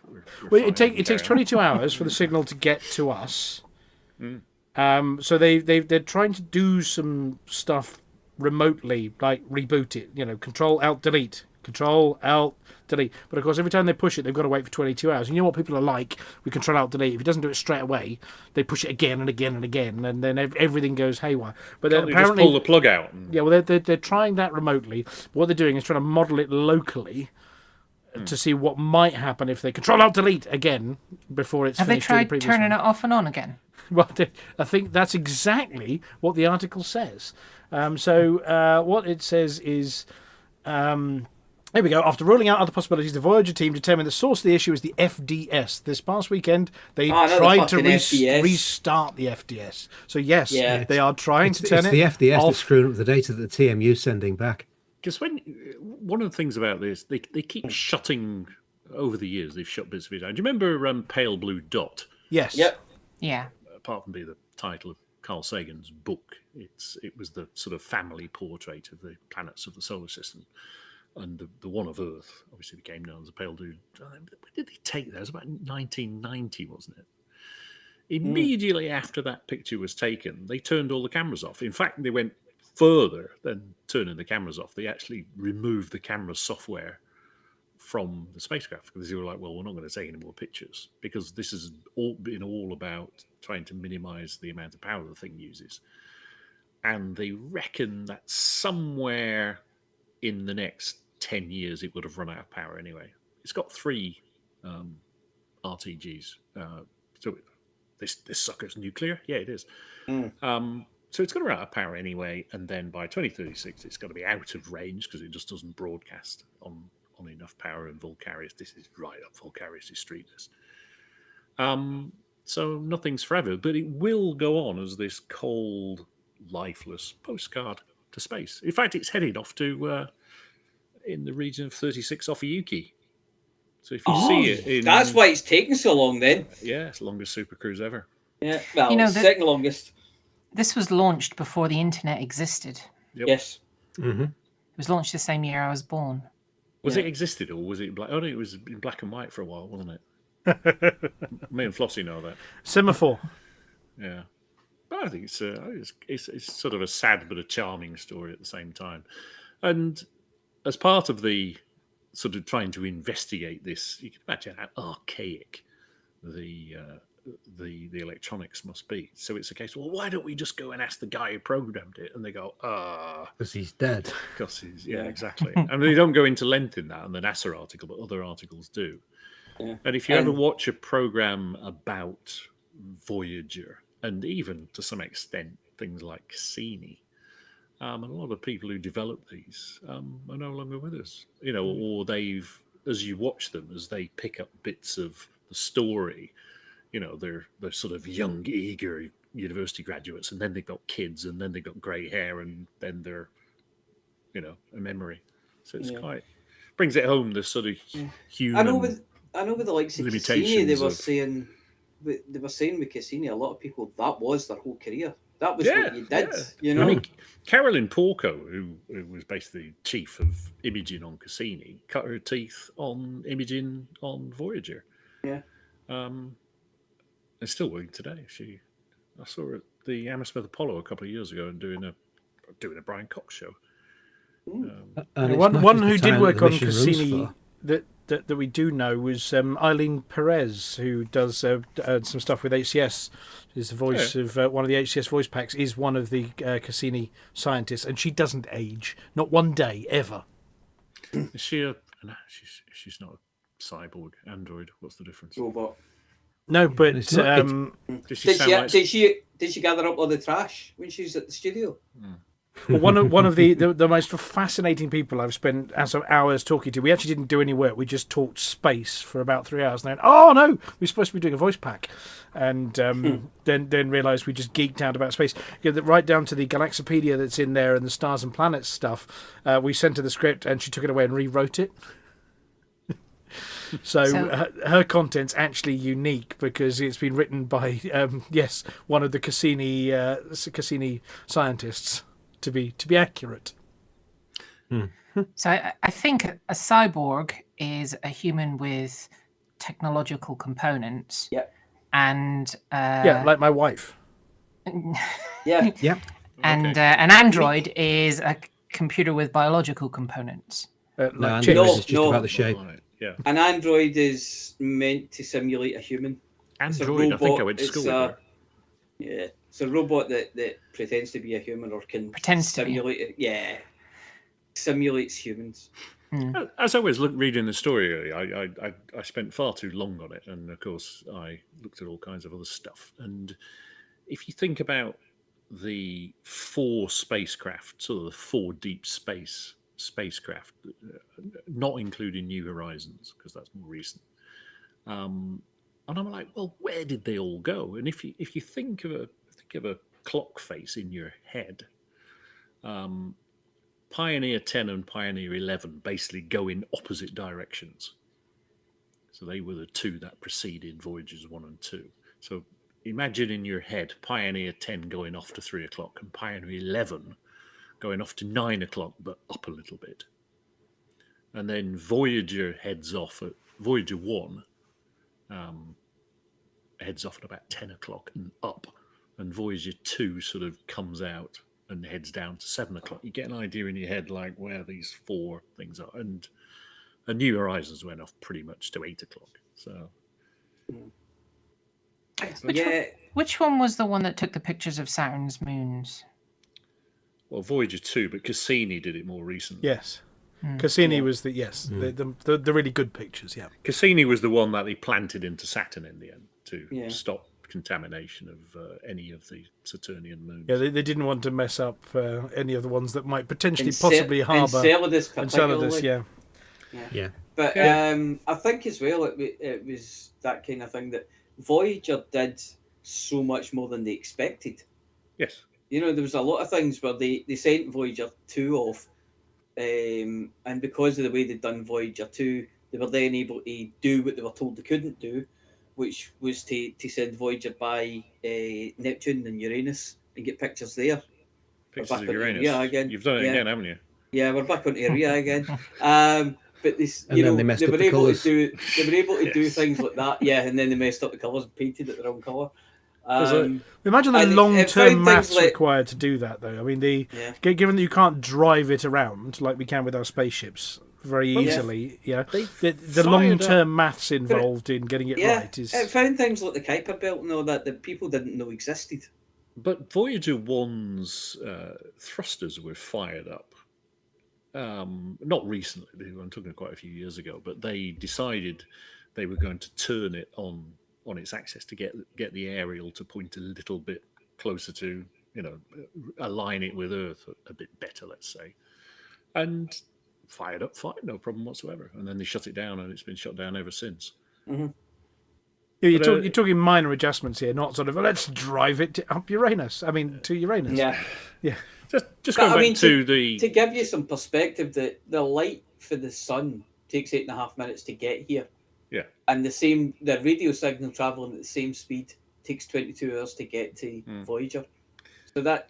Well, fine. it takes 22 hours for the signal to get to us. Mm. So they're trying to do some stuff remotely, like reboot it. Control Alt Delete, Control Alt Delete. But of course, every time they push it, they've got to wait for 22 hours. And you know what people are like with Control Alt Delete? If it doesn't do it straight away, they push it again and again and again, and then everything goes haywire. But Can't they apparently, just pull the plug out. yeah, well, they're trying that remotely. What they're doing is trying to model it locally to see what might happen if they Control Alt Delete again before it's Have they finished doing the tried previous turning one. it off and on again? Well, I think that's exactly what the article says. What it says is, here we go. After ruling out other possibilities, the Voyager team determined the source of the issue is the FDS. This past weekend, they tried to restart the FDS. So yes, they are trying to turn it It's the FDS off. that's screwing up the data that the TMU's sending back. Because one of the things about this, they keep shutting, over the years, they've shut bits of it down. Do you remember Pale Blue Dot? Yes. Yep. Yeah. Apart from being the title of Carl Sagan's book, it was the sort of family portrait of the planets of the solar system. And the one of Earth obviously became known as the Pale Blue. When did they take that? It was about 1990, wasn't it? Immediately after that picture was taken, they turned all the cameras off. In fact, they went further than turning the cameras off. They actually removed the camera software from the spacecraft because they were like, well, we're not going to take any more pictures because this has been all about trying to minimize the amount of power the thing uses. And they reckon that somewhere in the next 10 years it would have run out of power anyway. It's got 3 RTGs. So this sucker's nuclear? Yeah, it is. So it's going to run out of power anyway, and then by 2036 it's going to be out of range because it just doesn't broadcast on enough power. And Volcarius, this is right up Volcarius' street. So nothing's forever, but it will go on as this cold, lifeless postcard to space. In fact, it's headed off to in the region of 36 off Yuki. So if you see it, that's why it's taking so long then. Yeah, it's the longest super cruise ever. Yeah, well, second longest. This was launched before the internet existed. Yep. Yes. Mm-hmm. It was launched the same year I was born. Was it existed or was it black? Oh, no, it was in black and white for a while, wasn't it? Me and Flossy know that. Semaphore. Yeah. But I think it's sort of a sad but a charming story at the same time. And as part of the sort of trying to investigate this, you can imagine how archaic the electronics must be. So it's a case, well, why don't we just go and ask the guy who programmed it? And they go, because he's dead. Because he's, exactly. I mean, they don't go into length in that in the NASA article, but other articles do. Yeah. And if you ever watch a program about Voyager, and even to some extent things like Cassini, a lot of people who developed these are no longer with us. Or they've, as you watch them, as they pick up bits of the story, they're sort of young, eager university graduates, and then they've got kids, and then they've got grey hair, and then they're, a memory. So it's quite brings it home. This sort of human. I know with the likes of Cassini, they were saying with Cassini, a lot of people that was their whole career. That was what you did. I mean, Carolyn Porco, who was basically chief of imaging on Cassini, cut her teeth on imaging on Voyager. Yeah. And still working today. I saw her at the Hammersmith Apollo a couple of years ago and doing a doing a Brian Cox show. And And it's one not one just the who did town work that the on mission runs Cassini for. that we do know was Eileen Perez, who does some stuff with HCS. Is the voice of one of the HCS voice packs. Is one of the Cassini scientists, and she doesn't age, not one day ever. Is she a? No, she's not a cyborg android. What's the difference? Robot. No, but It's not- Does she sound like? Did she gather up all the trash when she's at the studio? well, one of the most fascinating people I've spent some hours talking to. We actually didn't do any work. We just talked space for about 3 hours. And then, oh no, we're supposed to be doing a voice pack, and then realised we just geeked out about space. Right down to the Galaxopedia that's in there and the stars and planets stuff. We sent her the script, and she took it away and rewrote it. So her content's actually unique because it's been written by one of the Cassini scientists to be accurate. So I think a cyborg is a human with technological components. Yep. And like my wife. Yeah. Yeah. And an android is a computer with biological components. No, Like Android chips. is just about the shape. Right, yeah. An android is meant to simulate a human. Android. I think I went to It's school with her. Yeah, it's a robot that pretends to be a human or can Pretends to be. simulate it. Yeah, simulates humans. As I was reading the story, I spent far too long on it, and of course I looked at all kinds of other stuff. And if you think about the 4 spacecraft, sort of the 4 deep space spacecraft, not including New Horizons because that's more recent. And I'm like, well, where did they all go? And if you think of a clock face in your head, Pioneer 10 and Pioneer 11 basically go in opposite directions. So they were the 2 that preceded Voyagers 1 and 2. So imagine in your head Pioneer 10 going off to 3 o'clock and Pioneer 11 going off to 9 o'clock, but up a little bit. And then Voyager heads off at Voyager 1. Heads off at about 10 o'clock and up, and Voyager 2 sort of comes out and heads down to 7 o'clock. You get an idea in your head like where these 4 things are, and New Horizons went off pretty much to 8 o'clock. So, Which one was the one that took the pictures of Saturn's moons? well, Voyager 2, but Cassini did it more recently. Yes. Cassini was the really good pictures. Yeah. Cassini was the one that they planted into Saturn in the end to stop contamination of any of the Saturnian moons. Yeah, they didn't want to mess up any of the ones that might potentially possibly harbour. Enceladus, Enceladus, yeah. But I think as well it was that kind of thing that Voyager did so much more than they expected. Yes. You know, there was a lot of things where they sent Voyager 2 off, and because of the way they'd done Voyager 2, they were then able to do what they were told they couldn't do, which was to send Voyager by Neptune and Uranus and get pictures there. Pictures of Uranus. Again. You've done it again, haven't you? Yeah, we're back on area again. But this, And then they messed up the colours. They were able to do things like that, and then they messed up the colours and painted it the wrong colour. Imagine the and long-term maths things like- required to do that, though. I mean, given that you can't drive it around like we can with our spaceships very easily, the long-term maths involved in getting it right is. It found things like the Kuiper Belt and all that people didn't know existed. But Voyager 1's thrusters were fired up. Not recently, I'm talking quite a few years ago, but they decided they were going to turn it on its axis to get the aerial to point a little bit closer to, align it with Earth a bit better, let's say. And fired up fine, no problem whatsoever. And then they shut it down, and it's been shut down ever since. Mm-hmm. You're talking minor adjustments here, not sort of let's drive it up Uranus. I mean, to Uranus. Yeah. Just going back to give you some perspective, the light for the sun takes 8.5 minutes to get here. Yeah. And the radio signal traveling at the same speed takes 22 hours to get to Voyager. So that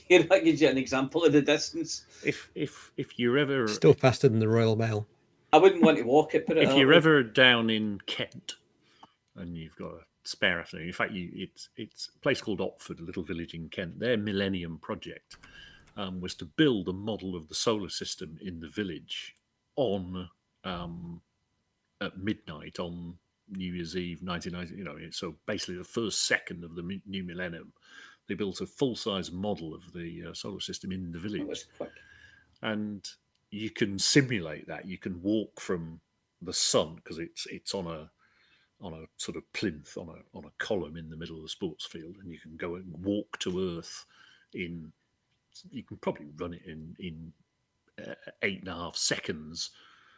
gives you an example of the distance. If you're ever Still faster than the Royal Mail. I wouldn't want to walk it. If you're ever down in Kent and you've got a spare afternoon, in fact, it's a place called Otford, a little village in Kent. Their Millennium Project was to build a model of the solar system in the village on at midnight on New Year's Eve 1990. So basically the first second of the new millennium, they built a full-size model of the solar system in the That village. was quick. And you can simulate that. You can walk from the sun because it's on a sort of plinth on a column in the middle of the sports field, and you can go and walk to Earth in. You can probably run it in 8.5 seconds,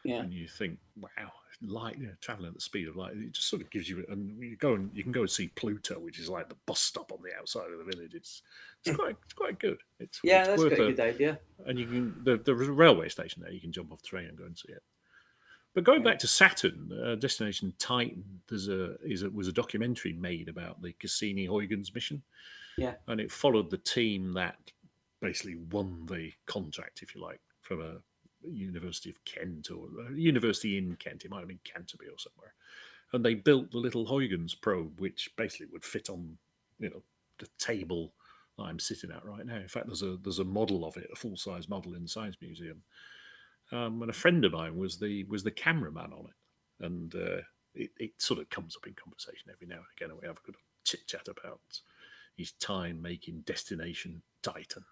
and you think, wow, light, traveling at the speed of light. It just sort of gives you, and you can go and see Pluto, which is like the bus stop on the outside of the village. It's quite good. It's That's worth quite a good idea. And you can the railway station there. You can jump off the train and go and see it. But going back to Saturn, Destination Titan, was a documentary made about the Cassini-Huygens mission. Yeah. And it followed the team that basically won the contract, if you like, from a University of Kent or a university in Kent. It might have been Canterbury or somewhere. And they built the little Huygens probe, which basically would fit on, the table that I'm sitting at right now. In fact, there's a model of it, a full-size model in the Science Museum. And a friend of mine was the cameraman on it, and it sort of comes up in conversation every now and again, and we have a good chit chat about his time making Destination Titan.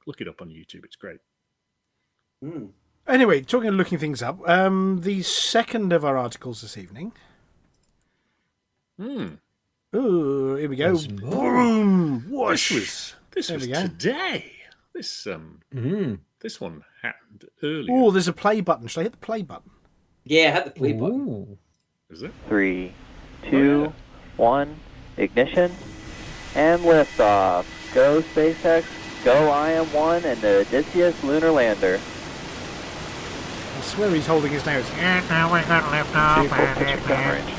Look it up on YouTube; it's great. Anyway, talking of looking things up, the second of our articles this evening. Ooh, here we go. Boom! Whoosh! This was today. This one happened earlier. Oh, there's a play button. Should I hit the play button? Yeah, hit the play button. Is it? 3, 2, 1, ignition, and liftoff. Go SpaceX, go IM-1 and the Odysseus lunar lander. I swear he's holding his nose. Vehicle pitching gun range.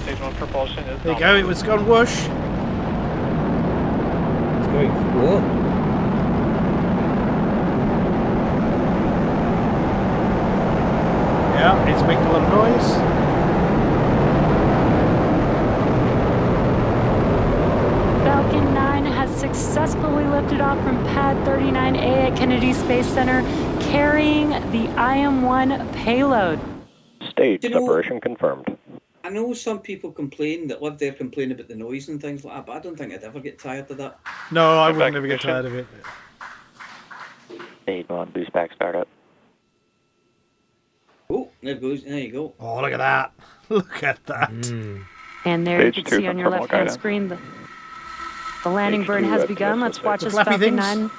Stage 1 propulsion is There you go, it was gone whoosh. It's going for. Yeah, it's making a lot of noise. Falcon 9 has successfully lifted off from Pad 39A at Kennedy Space Center, carrying the IM-1 payload. Stage separation confirmed. I know some people that live there complain about the noise and things like that, but I don't think I'd ever get tired of that. No, I would never get tired of it. Stage 1 boost back startup. Oh, there you go. Oh, look at that. Look at that. And there you can see on your left-hand screen the landing burn has begun. Let's watch as Falcon 9.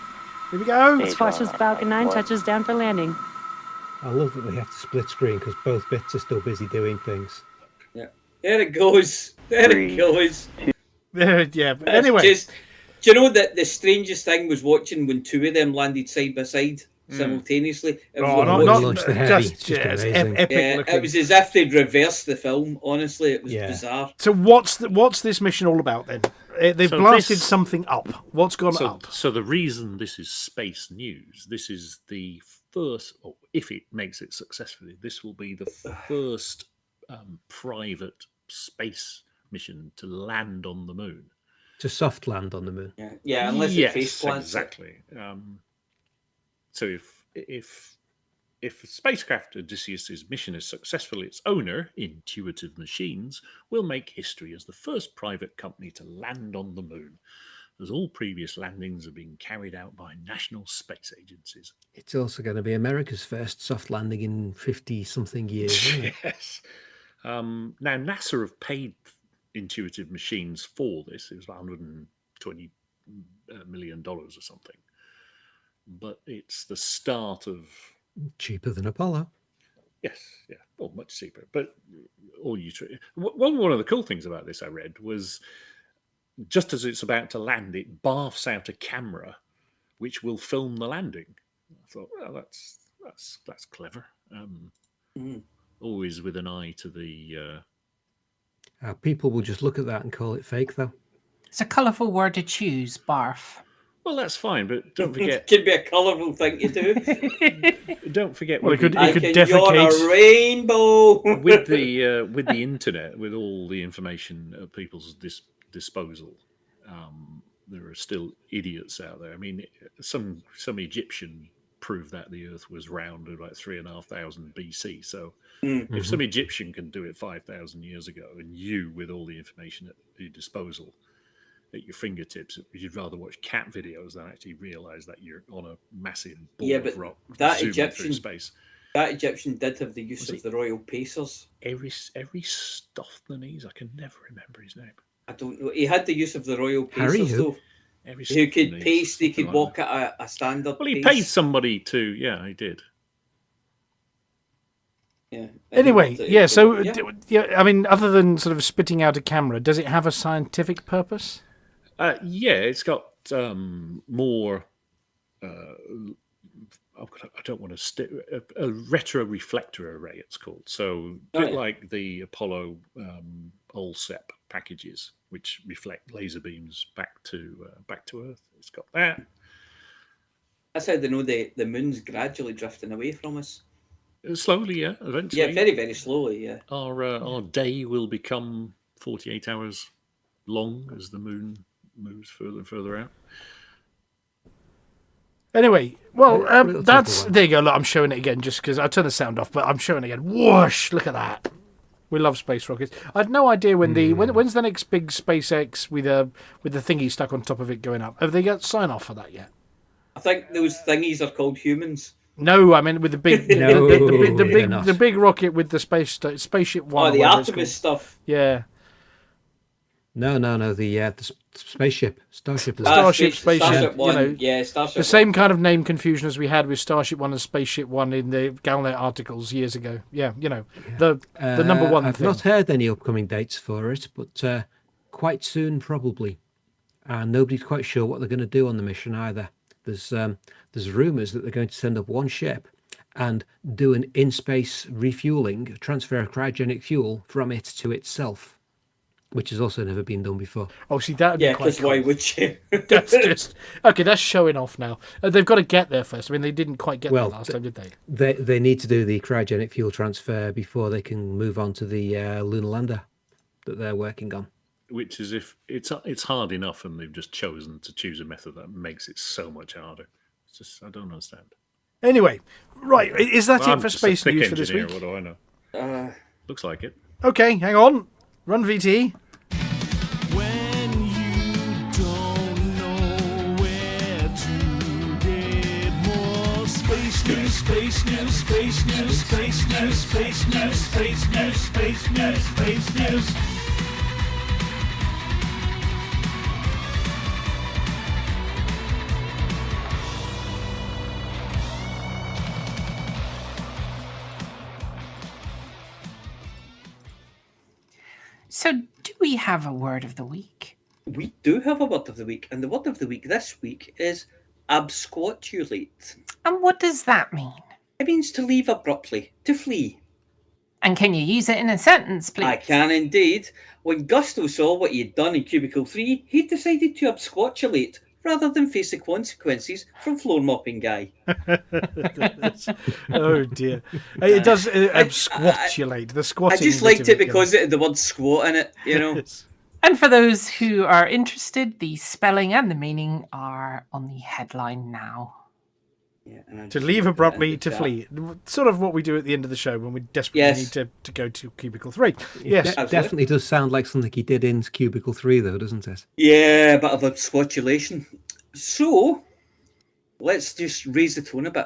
Here we go. Let's watch as Falcon 9 touches down for landing. I love that we have to split screen because both bits are still busy doing things. Yeah. There it goes. There it goes. Yeah, but anyway. Do you know that the strangest thing was watching when two of them landed side by side simultaneously? It was as if they'd reversed the film. Honestly, it was bizarre. So what's this mission all about then? They've blasted something up. What's gone up? So the reason this is space news, this is the first, or if it makes it successfully, this will be the first private space mission to land on the moon. To soft land on the moon. Yeah, unless it face plants. Exactly. So if the spacecraft Odysseus' mission is successful, its owner, Intuitive Machines, will make history as the first private company to land on the moon, as all previous landings have been carried out by national space agencies. It's also going to be America's first soft landing in 50-something years, isn't it? Yes. Now, NASA have paid Intuitive Machines for this. It was about $120 million or something. But it's the start of... Cheaper than Apollo. Yes, yeah. Well, much cheaper. But one of the cool things about this I read was just as it's about to land, it barfs out a camera which will film the landing. I thought, well, that's clever. Always with an eye to the... People will just look at that and call it fake, though. It's a colourful word to choose, barf. Well, that's fine, but don't forget... It could be a colourful thing to do. Don't forget... Well, it could defecate. A rainbow! with the internet, with all the information at people's disposal, there are still idiots out there. I mean, some Egyptian proved that the Earth was round at about 3,500 BC. So if some Egyptian can do it 5,000 years ago, and you, with all the information at your disposal, at your fingertips, you'd rather watch cat videos than actually realise that you're on a massive ball of rock that zooming Egyptian through space. That Egyptian did have the use of the royal pacers. Every Stothnanese, I can never remember his name. I don't know. He had the use of the royal Harry pacers, who? though. Who could pace, he could walk at a standard Well, he pace. paid somebody to, yeah, he did. Yeah. Anyway, yeah, so, yeah. I mean, other than sort of spitting out a camera, does it have a scientific purpose? Yeah, it's got more. I don't want to a retro reflector array. It's called so a bit like the Apollo OLSEP packages, which reflect laser beams back to Earth. It's got that. That's how they know the moon's gradually drifting away from us. Slowly, yeah. Eventually, Yeah, very, very slowly. Yeah. Our day will become 48 hours long as the moon moves further and further out. Anyway, well, We'll that's... talk about There you go. Look, I'm showing it again just because I turned the sound off, but I'm showing it again. Whoosh! Look at that. We love space rockets. I had no idea when when's the next big SpaceX with the thingy stuck on top of it going up. Have they got sign off for that yet? I think those thingies are called humans. No, I mean with the big No, the big rocket with the spaceship one. Oh, the Artemis stuff. Yeah. No, the spaceship, Starship. Starship, Starship One. you know, Yeah, Starship the same kind of name confusion as we had with Starship One and Spaceship One in the Galnet articles years ago. Yeah, you know, the number one I've thing. not heard any upcoming dates for it, but quite soon probably. And nobody's quite sure what they're going to do on the mission either. There's rumours that they're going to send up one ship and do an in-space refueling, transfer cryogenic fuel from it to itself, which has also never been done before. Oh, see, that would be quite because cool. why would you? That's just... Okay, that's showing off now. They've got to get there first. I mean, they didn't quite get there last time, did they? They need to do the cryogenic fuel transfer before they can move on to the lunar lander that they're working on. Which is if it's hard enough, and they've just chosen to choose a method that makes it so much harder. It's just I don't understand. Anyway, right, is that Well, it I'm for just space a thick news for this engineer, week? What do I know? Looks like it. Okay, hang on. Run VT. When you don't know where to get more space news, space news, space news, space news, space news, space news, space news, space news. So, do we have a word of the week? We do have a word of the week, and the word of the week this week is absquatulate. And what does that mean? It means to leave abruptly, to flee. And can you use it in a sentence, please? I can indeed. When Gusto saw what he had done in Cubicle 3, he decided to absquatulate rather than face the consequences from floor mopping guy. Oh dear. It does absquatulate. The squatting. I just liked it because it had the word squat in it, you know. And for those who are interested, the spelling and the meaning are on the headline now. Yeah, To leave abruptly, to flee. Sort of what we do at the end of the show when we desperately need to go to Cubicle 3. Yes. It definitely does sound like something he did in Cubicle 3, though, doesn't it? Yeah, a bit of absquatulation. So, let's just raise the tone a bit.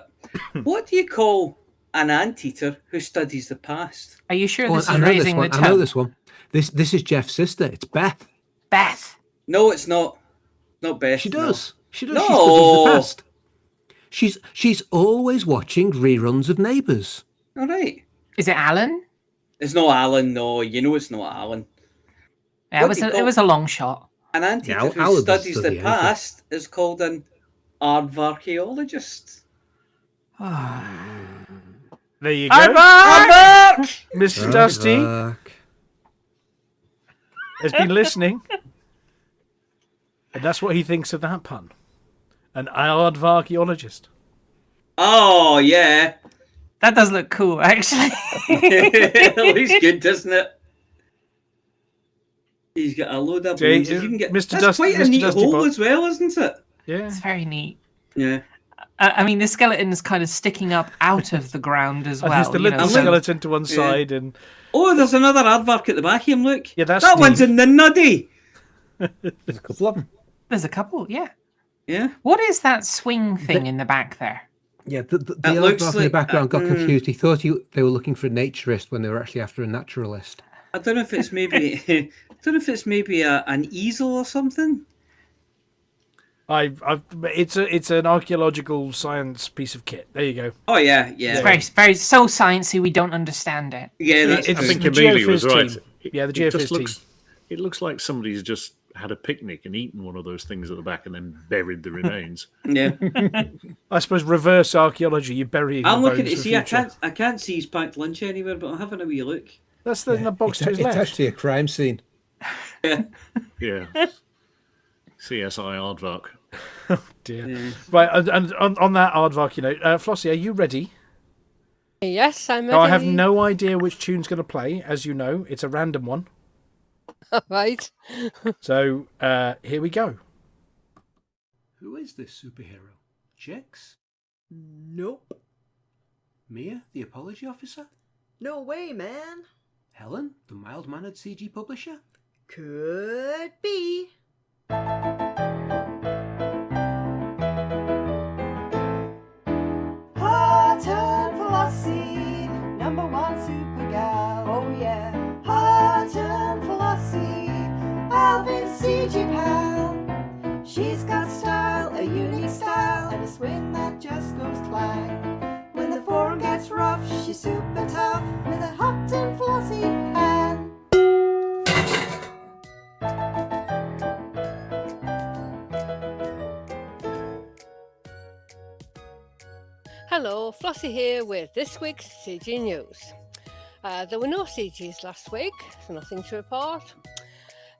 What do you call an anteater who studies the past? Are you sure Oh, this I is know raising this the one. tone? I know this one. This is Jeff's sister. It's Beth. Beth. No, it's not. Not Beth. She does. No. She does. No. She studies the past. She's always watching reruns of Neighbours. All right. Is it Alan? It's not Alan, no. You know it's not Alan. Yeah, it was a long shot. An anteater who Alan does studies study the past is called an aardvarchaeologist. There you go. Aardvark! Mr. Dusty has been listening. And that's what he thinks of that pun. An aardvarchaeologist. Oh, yeah. That does look cool, actually. It looks good, doesn't it? He's got a load of See, bones. You can get Mr. That's Dusty- quite a Mr. neat Dusty hole Bot. as well, isn't it? Yeah. It's very neat. Yeah. I mean, the skeleton is kind of sticking up out of the ground as And well. there's the you little know, so- skeleton to one side, and Oh, there's another aardvark at the back of him, look. Yeah, that's that one's Steve. in the nuddy. There's a couple of them. There's a couple, yeah. Yeah. What is that swing thing in the back there? Yeah, the It looks aardvark in the like- background got confused. He thought they were looking for a naturist when they were actually after a naturalist. I don't know if it's maybe an easel or something. it's an archaeological science piece of kit. There you go. Oh yeah, yeah. It's very, very so sciencey we don't understand it. Yeah, that's It's I think the Amelia was Geophys right. team. Yeah, the It just Geophys team. looks. It looks like somebody's just had a picnic and eaten one of those things at the back and then buried the remains. Yeah. I suppose reverse archaeology. You're burying. I'm your looking bones to for see. I future. can't see his packed lunch anywhere, but I'm having a wee look. That's the box to his It's left. actually a crime scene. Yeah. Yeah. CSI Aardvark. Dear. Yeah. Right, and on that aardvark, Flossy, are you ready? Yes, I'm ready. Now, I have no idea which tune's going to play. As you know, it's a random one. Right. So here we go. Who is this superhero? Jex? Nope. Mia, the apology officer? No way, man. Helen, the mild-mannered CG publisher? Could be. Hutton Flossy, #1 super gal. Oh yeah. Hutton Flossy, Alvin's CG pal. She's got style, a unique style, and a swing that just goes clang. When the form gets rough, she's super tough with a Hutton Flossy pan. Hello, Flossy here with this week's CG News. There were no CGs last week, so nothing to report.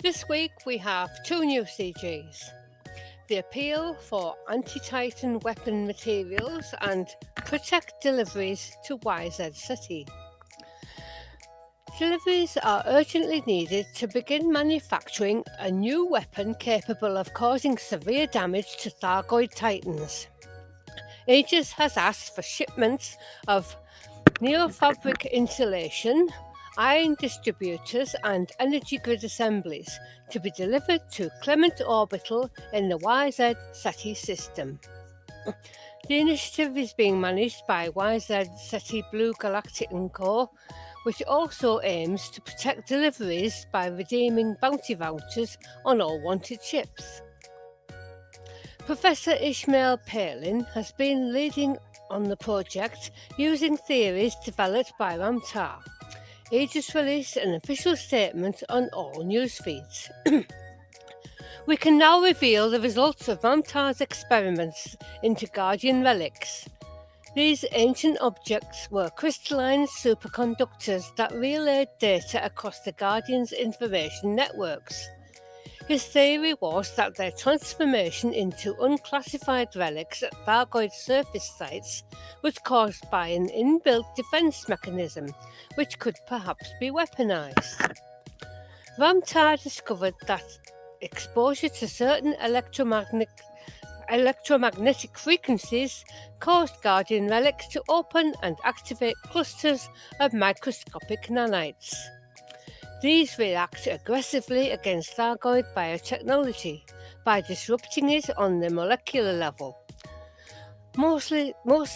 This week we have 2 new CGs. The appeal for anti-Titan weapon materials and protect deliveries to YZ City. Deliveries are urgently needed to begin manufacturing a new weapon capable of causing severe damage to Thargoid Titans. Aegis has asked for shipments of neofabric insulation, iron distributors and energy grid assemblies to be delivered to Clement Orbital in the YZ SETI system. The initiative is being managed by YZ SETI Blue Galactic & Co., which also aims to protect deliveries by redeeming bounty vouchers on all wanted ships. Professor Ishmael Palin has been leading on the project using theories developed by Ramtar. He just released an official statement on all news feeds. We can now reveal the results of Ramtar's experiments into Guardian relics. These ancient objects were crystalline superconductors that relayed data across the Guardian's information networks. His theory was that their transformation into unclassified relics at Thargoid surface sites was caused by an inbuilt defense mechanism, which could perhaps be weaponized. Ramtar discovered that exposure to certain electromagnetic frequencies caused Guardian relics to open and activate clusters of microscopic nanites. These react aggressively against Thargoid biotechnology by disrupting it on the molecular level. Most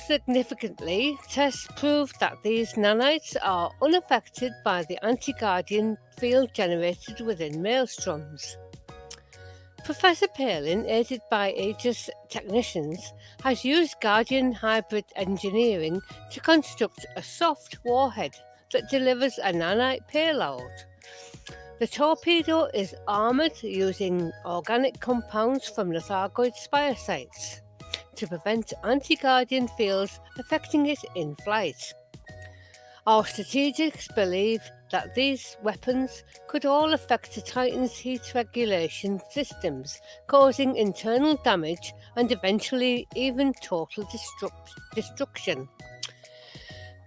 significantly, tests proved that these nanites are unaffected by the anti-Guardian field generated within maelstroms. Professor Palin, aided by Aegis technicians, has used Guardian hybrid engineering to construct a soft warhead that delivers a nanite payload. The torpedo is armoured using organic compounds from the Thargoid spire sites to prevent anti-Guardian fields affecting it in flight. Our strategics believe that these weapons could all affect the Titan's heat regulation systems, causing internal damage and eventually even total destruction.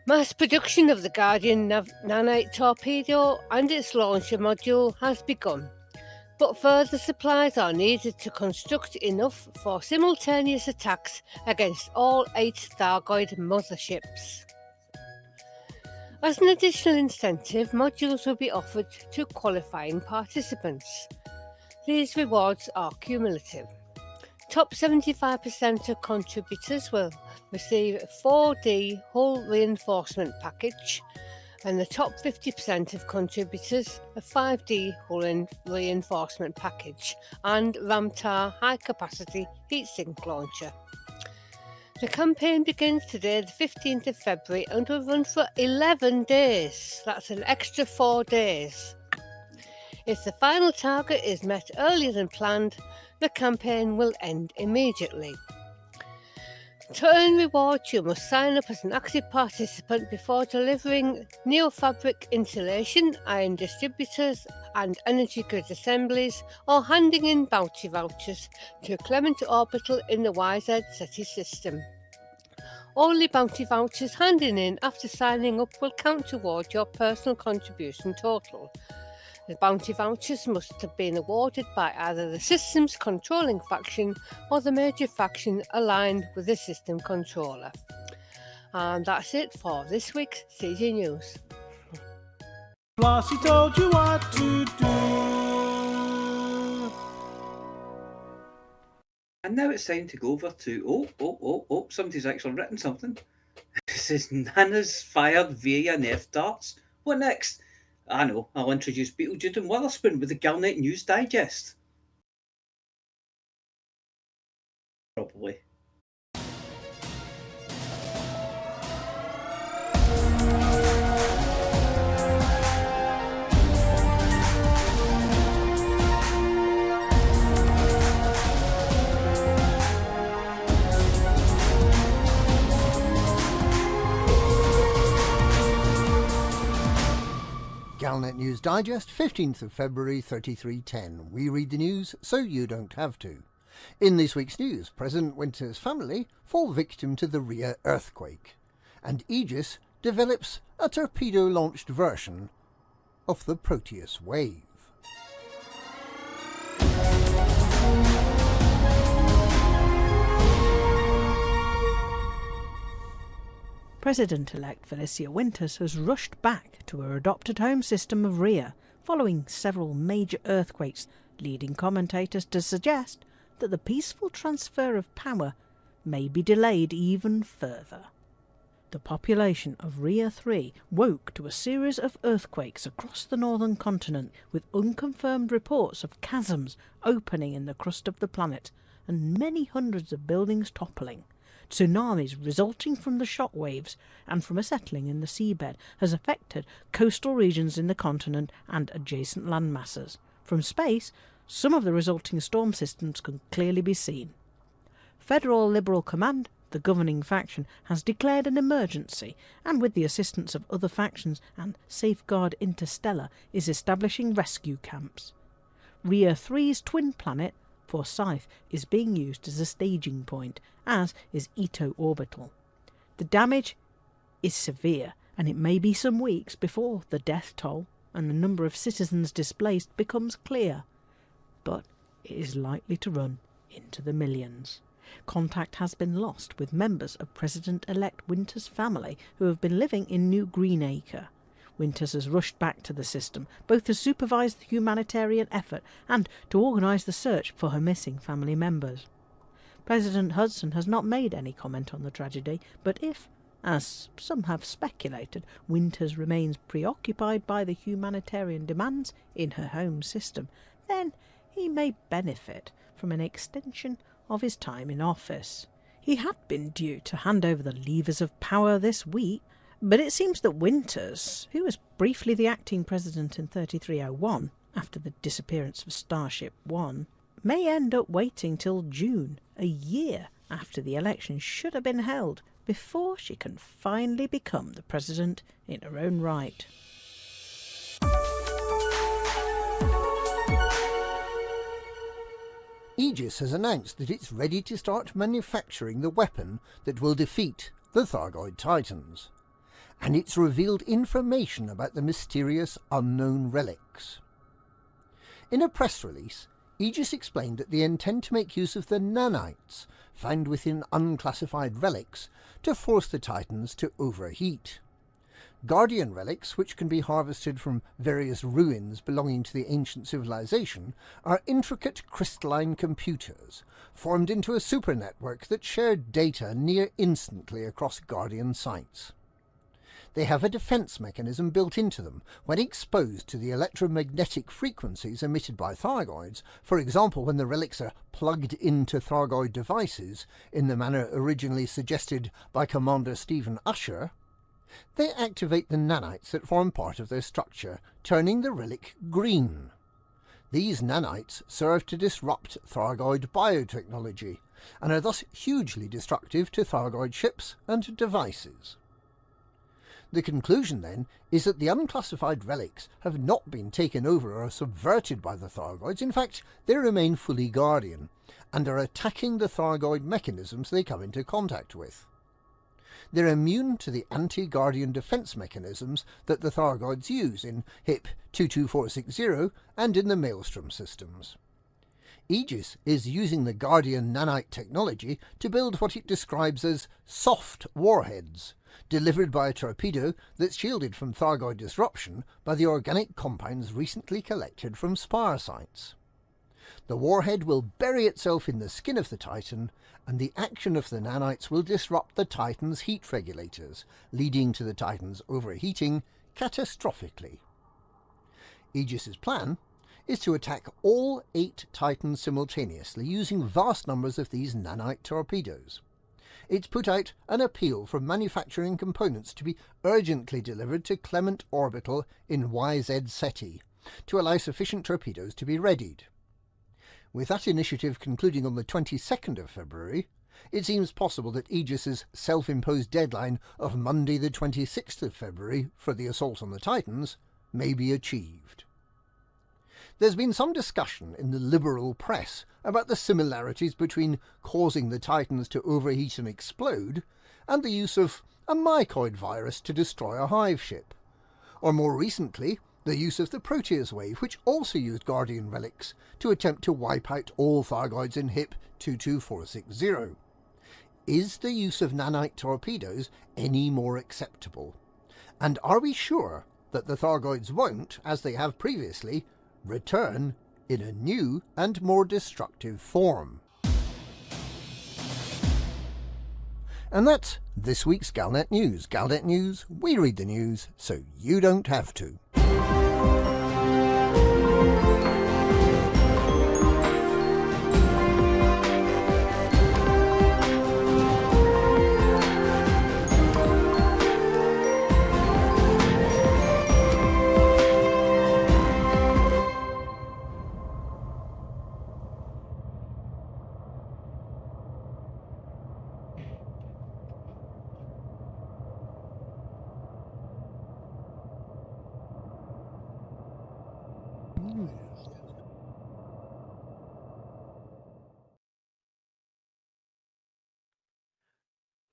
Mass production of the Guardian nanite torpedo and its launcher module has begun, but further supplies are needed to construct enough for simultaneous attacks against all 8 Thargoid motherships. As an additional incentive, modules will be offered to qualifying participants. These rewards are cumulative. Top 75% of contributors will receive a 4D hull reinforcement package, and the top 50% of contributors a 5D hull reinforcement package and Ramtar high-capacity heatsink launcher. The campaign begins today, the 15th of February, and will run for 11 days. That's an extra 4 days. If the final target is met earlier than planned, the campaign will end immediately. To earn rewards, you must sign up as an active participant before delivering neofabric insulation, iron distributors and energy grid assemblies, or handing in bounty vouchers to Clement Orbital in the YZ SETI system. Only bounty vouchers handed in after signing up will count toward your personal contribution total. The bounty vouchers must have been awarded by either the system's controlling faction or the major faction aligned with the system controller. And that's it for this week's CG News. Flossy told you what to do. And now it's time to go over to... somebody's actually written something. This is Nana's fired via Nerf darts. What next? I know, I'll introduce Beetlejuice and Witherspoon with the Galnet News Digest. Probably. Galnet News Digest, 15th of February 3310. We read the news so you don't have to. In this week's news, President Winter's family fall victim to the Rhea earthquake, and Aegis develops a torpedo-launched version of the Proteus wave. President-elect Felicia Winters has rushed back to her adopted home system of Rhea following several major earthquakes, leading commentators to suggest that the peaceful transfer of power may be delayed even further. The population of Rhea 3 woke to a series of earthquakes across the northern continent, with unconfirmed reports of chasms opening in the crust of the planet and many hundreds of buildings toppling. Tsunamis resulting from the shock waves and from a settling in the seabed has affected coastal regions in the continent and adjacent land masses. From space, some of the resulting storm systems can clearly be seen. Federal Liberal Command, the governing faction, has declared an emergency, and with the assistance of other factions and Safeguard Interstellar is establishing rescue camps. Rhea 3's twin planet, Forsyth, is being used as a staging point, as is Ito Orbital. The damage is severe, and it may be some weeks before the death toll and the number of citizens displaced becomes clear, but it is likely to run into the millions. Contact has been lost with members of President-elect Winter's family who have been living in New Greenacre. Winters has rushed back to the system, both to supervise the humanitarian effort and to organise the search for her missing family members. President Hudson has not made any comment on the tragedy, but if, as some have speculated, Winters remains preoccupied by the humanitarian demands in her home system, then he may benefit from an extension of his time in office. He had been due to hand over the levers of power this week, but it seems that Winters, who was briefly the acting president in 3301 after the disappearance of Starship One, may end up waiting till June, a year after the election should have been held, before she can finally become the president in her own right. Aegis has announced that it's ready to start manufacturing the weapon that will defeat the Thargoid Titans, and it's revealed information about the mysterious unknown relics. In a press release, Aegis explained that they intend to make use of the nanites found within unclassified relics to force the Titans to overheat. Guardian relics, which can be harvested from various ruins belonging to the ancient civilization, are intricate crystalline computers formed into a super network that share data near instantly across Guardian sites. They have a defense mechanism built into them when exposed to the electromagnetic frequencies emitted by Thargoids, for example when the relics are plugged into Thargoid devices in the manner originally suggested by Commander Stephen Usher. They activate the nanites that form part of their structure, turning the relic green. These nanites serve to disrupt Thargoid biotechnology, and are thus hugely destructive to Thargoid ships and devices. The conclusion, then, is that the unclassified relics have not been taken over or subverted by the Thargoids. In fact, they remain fully Guardian, and are attacking the Thargoid mechanisms they come into contact with. They're immune to the anti-Guardian defense mechanisms that the Thargoids use in HIP 22460 and in the Maelstrom systems. Aegis is using the Guardian nanite technology to build what it describes as soft warheads, delivered by a torpedo that's shielded from Thargoid disruption by the organic compounds recently collected from spire sites. The warhead will bury itself in the skin of the Titan, and the action of the nanites will disrupt the Titan's heat regulators, leading to the Titan's overheating catastrophically. Aegis's plan is to attack all 8 Titans simultaneously using vast numbers of these nanite torpedoes. It's put out an appeal for manufacturing components to be urgently delivered to Clement Orbital in YZ Ceti to allow sufficient torpedoes to be readied. With that initiative concluding on the 22nd of February, it seems possible that Aegis's self-imposed deadline of Monday the 26th of February for the assault on the Titans may be achieved. There's been some discussion in the liberal press about the similarities between causing the Titans to overheat and explode and the use of a mycoid virus to destroy a hive ship, or more recently, the use of the Proteus wave, which also used Guardian relics to attempt to wipe out all Thargoids in HIP 22460. Is the use of nanite torpedoes any more acceptable? And are we sure that the Thargoids won't, as they have previously, return in a new and more destructive form? And that's this week's Galnet News. Galnet News, we read the news so you don't have to.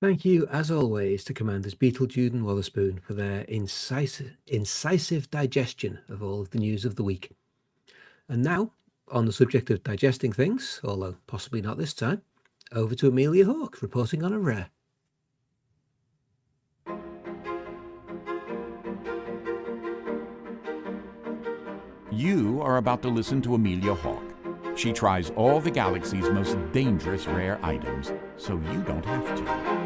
Thank you, as always, to Commanders Beetlejude and Wotherspoon for their incisive digestion of all of the news of the week. And now, on the subject of digesting things, although possibly not this time, over to Amelia Hawke, reporting on a rare. You are about to listen to Amelia Hawke. She tries all the galaxy's most dangerous rare items, so you don't have to.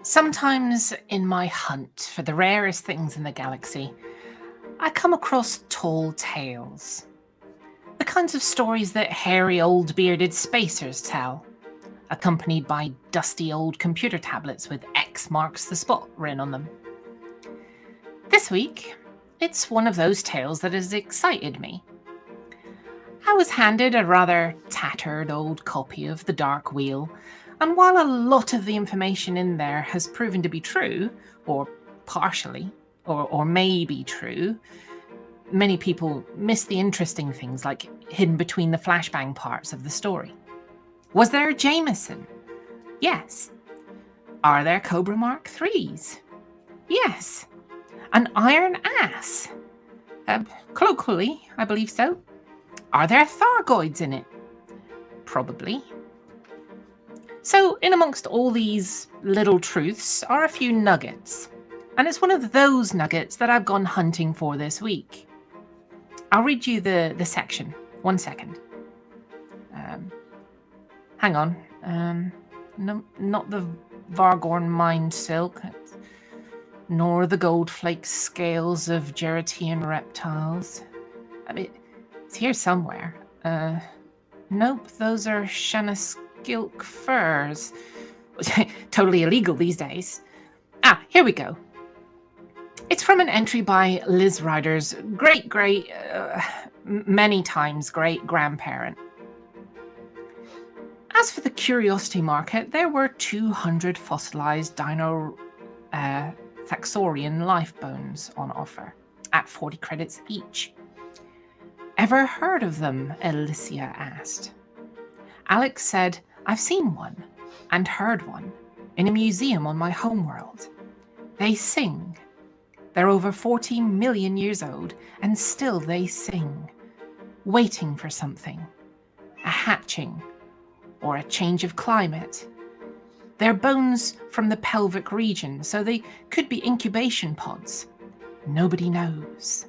Sometimes in my hunt for the rarest things in the galaxy, I come across tall tales. The kinds of stories that hairy old bearded spacers tell, accompanied by dusty old computer tablets with X marks the spot written on them. This week, it's one of those tales that has excited me. I was handed a rather tattered old copy of The Dark Wheel, and while a lot of the information in there has proven to be true, or partially, or may be true, many people miss the interesting things like hidden between the flashbang parts of the story. Was there a Jameson? Yes. Are there Cobra Mark IIIs? Yes. An iron ass? Colloquially, I believe so. Are there Thargoids in it? Probably. So, in amongst all these little truths are a few nuggets. And it's one of those nuggets that I've gone hunting for this week. I'll read you the section. 1 second. Hang on. No, not the Vargorn Mind Silk, nor the gold-flake scales of Geratian reptiles. I mean, it's here somewhere. Nope, those are Shannaskilk furs. Totally illegal these days. Here we go. It's from an entry by Liz Ryder's many times great-grandparent. As for the curiosity market, there were 200 fossilized Dino-Thaxorian life bones on offer, at 40 credits each. Ever heard of them? Alicia asked. Alex said, I've seen one, and heard one, in a museum on my homeworld. They sing. They're over 40 million years old, and still they sing, waiting for something, a hatching, or a change of climate. They're bones from the pelvic region, so they could be incubation pods. Nobody knows.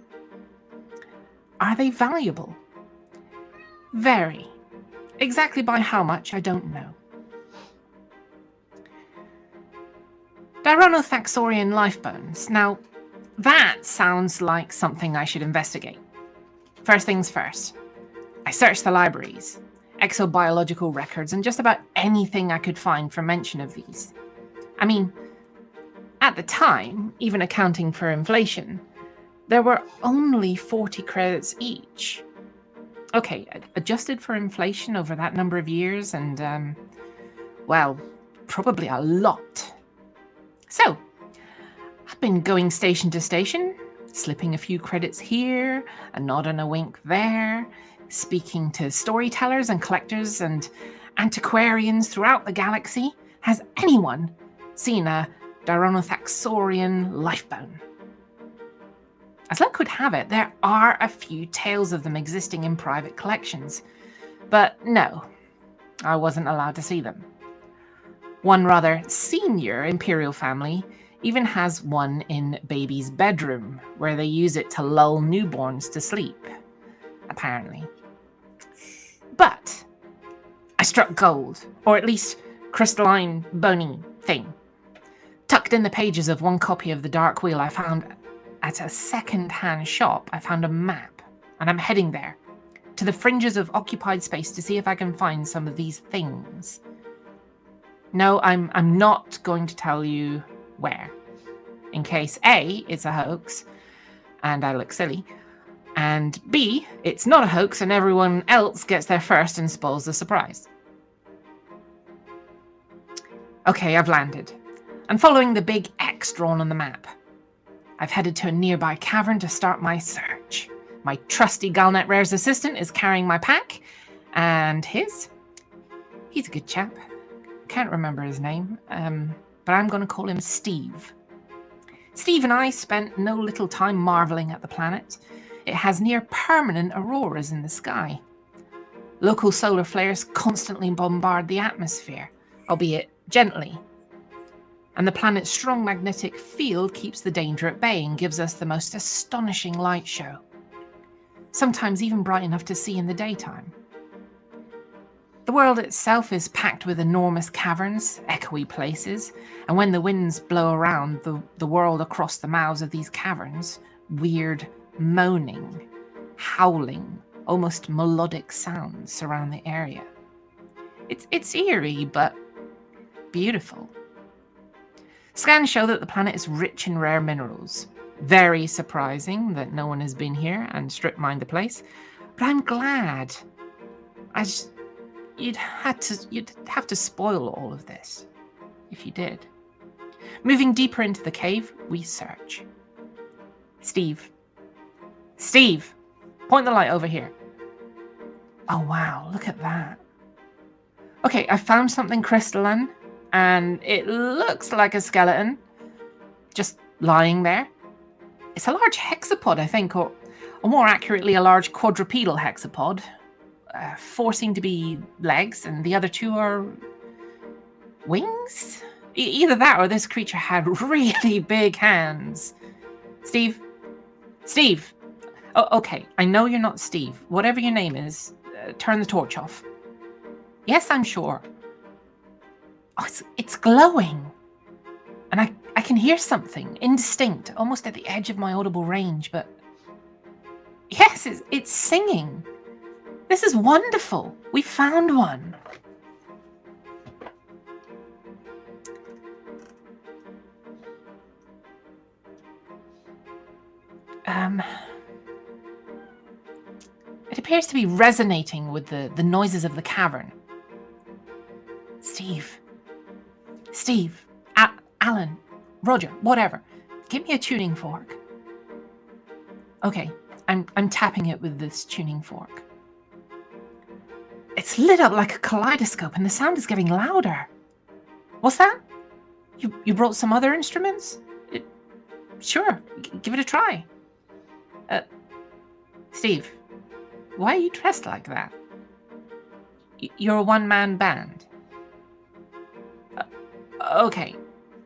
Are they valuable? Very. Exactly by how much, I don't know. Dronothaxorian life bones. Now, that sounds like something I should investigate. First things first. I searched the libraries, exobiological records, and just about anything I could find for mention of these. I mean, at the time, even accounting for inflation, there were only 40 credits each. Okay, adjusted for inflation over that number of years and, well, probably a lot. So, I've been going station to station, slipping a few credits here, a nod and a wink there, speaking to storytellers and collectors and antiquarians throughout the galaxy. Has anyone seen a Dronothaxorian lifebone? As luck would have it, there are a few tales of them existing in private collections. But no, I wasn't allowed to see them. One rather senior Imperial family even has one in baby's bedroom, where they use it to lull newborns to sleep, apparently. But I struck gold, or at least crystalline, bony thing. Tucked in the pages of one copy of the Dark Wheel I found at a second-hand shop, I found a map, and I'm heading there, to the fringes of occupied space to see if I can find some of these things. No, I'm not going to tell you where, in case A, it's a hoax, and I look silly, and B, it's not a hoax and everyone else gets there first and spoils the surprise. Okay, I've landed. I'm following the big X drawn on the map. I've headed to a nearby cavern to start my search. My trusty Galnet Rare's assistant is carrying my pack, and he's a good chap. Can't remember his name, but I'm going to call him Steve. Steve and I spent no little time marveling at the planet. It has near permanent auroras in the sky. Local solar flares constantly bombard the atmosphere, albeit gently. And the planet's strong magnetic field keeps the danger at bay and gives us the most astonishing light show. Sometimes even bright enough to see in the daytime. The world itself is packed with enormous caverns, echoey places, and when the winds blow around the world across the mouths of these caverns, weird moaning, howling, almost melodic sounds surround the area. It's eerie, but beautiful. Scans show that the planet is rich in rare minerals. Very surprising that no one has been here and strip-mined the place, but I'm glad. You'd have to spoil all of this if you did. Moving deeper into the cave, we search. Steve, Steve, point the light over here. Oh, wow, look at that. Okay, I found something crystalline, and it looks like a skeleton, just lying there. It's a large hexapod, I think, or more accurately, a large quadrupedal hexapod. 4 seem to be legs, and the other 2 are wings? Either that or this creature had really big hands. Steve? Steve! Oh, okay, I know you're not Steve. Whatever your name is, turn the torch off. Yes, I'm sure. Oh, it's glowing. And I can hear something, indistinct, almost at the edge of my audible range, but... Yes, it's singing. This is wonderful. We found one. It appears to be resonating with the noises of the cavern. Steve, Alan, Roger, whatever. Give me a tuning fork. Okay, I'm tapping it with this tuning fork. It's lit up like a kaleidoscope and the sound is getting louder. What's that? You brought some other instruments? Sure, give it a try. Steve, why are you dressed like that? You're a one-man band. Okay,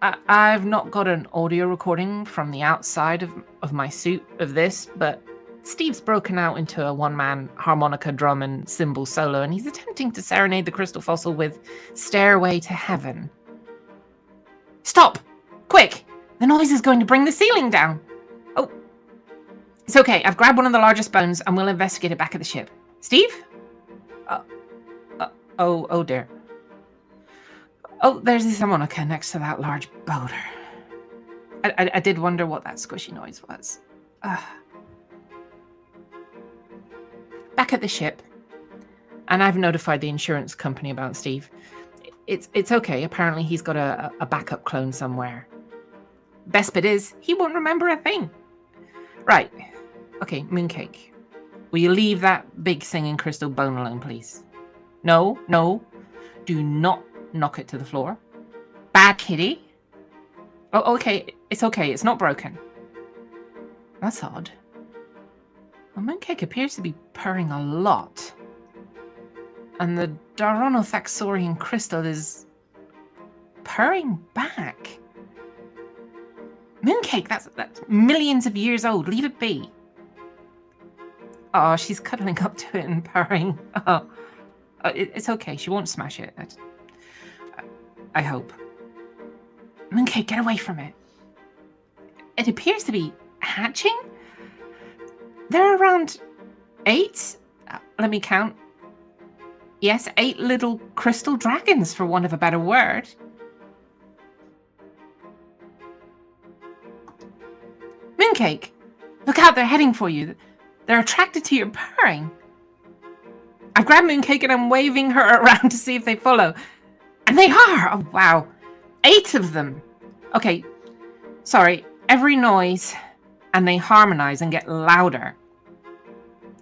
I've not got an audio recording from the outside of my suit of this, but Steve's broken out into a one-man harmonica, drum, and cymbal solo, and he's attempting to serenade the crystal fossil with Stairway to Heaven. Stop! Quick! The noise is going to bring the ceiling down! Oh, it's okay. I've grabbed one of the largest bones, and we'll investigate it back at the ship. Steve? Oh dear. Oh, there's this harmonica next to that large boulder. I did wonder what that squishy noise was. Back at the ship, and I've notified the insurance company about Steve. It's okay. Apparently he's got a backup clone somewhere. Best bit is, he won't remember a thing. Right. Okay, Mooncake. Will you leave that big singing crystal bone alone, please? No. Do not knock it to the floor. Bad kitty. Oh, okay. It's okay. It's not broken. That's odd. Well, Mooncake appears to be purring a lot. And the Daronothaxorian crystal is purring back. Mooncake, that's millions of years old. Leave it be. Oh, she's cuddling up to it and purring. Oh, it's okay. She won't smash it. I hope. Mooncake, get away from it. It appears to be hatching. There are around 8. Let me count. Yes, 8 little crystal dragons, for want of a better word. Mooncake, look out, they're heading for you. They're attracted to your purring. I've grabbed Mooncake and I'm waving her around to see if they follow. And they are! Oh, wow. 8 of them. Okay, sorry. Every noise, and they harmonize and get louder.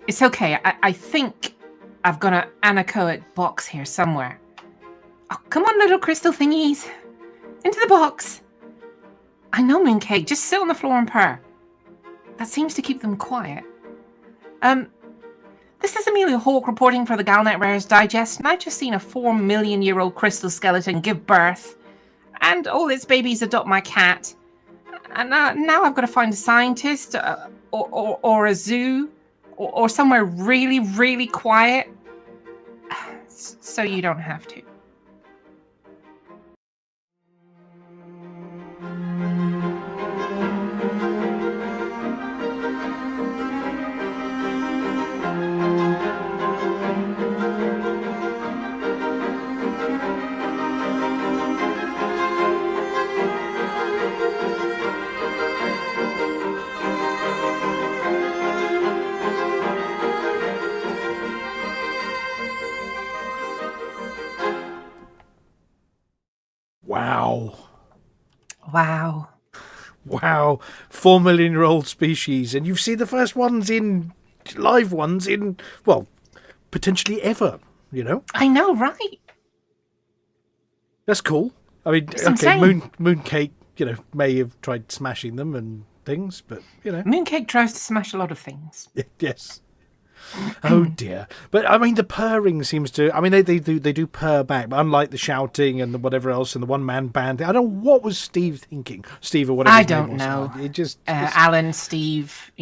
It's okay. I think I've got an anechoic box here somewhere. Oh, come on, little crystal thingies. Into the box. I know, Mooncake. Just sit on the floor and purr. That seems to keep them quiet. This is Amelia Hawke reporting for the Galnet Rares Digest, and I've just seen a 4-million-year-old crystal skeleton give birth, and all its babies adopt my cat. And now I've got to find a scientist, or a zoo, or somewhere really, really quiet, so you don't have to. Wow, 4 million year old species, and you've seen the first live ones in, well, potentially ever, you know? I know, right? That's cool. I mean, It's okay, insane. Mooncake, may have tried smashing them and things, but, Mooncake tries to smash a lot of things. Yes. Oh dear. But I mean, the purring seems to. I mean, they do purr back, but unlike the shouting and the whatever else and the one man band. I don't know what was Steve thinking, Steve or whatever. I his name don't was. know. It just Alan, Steve,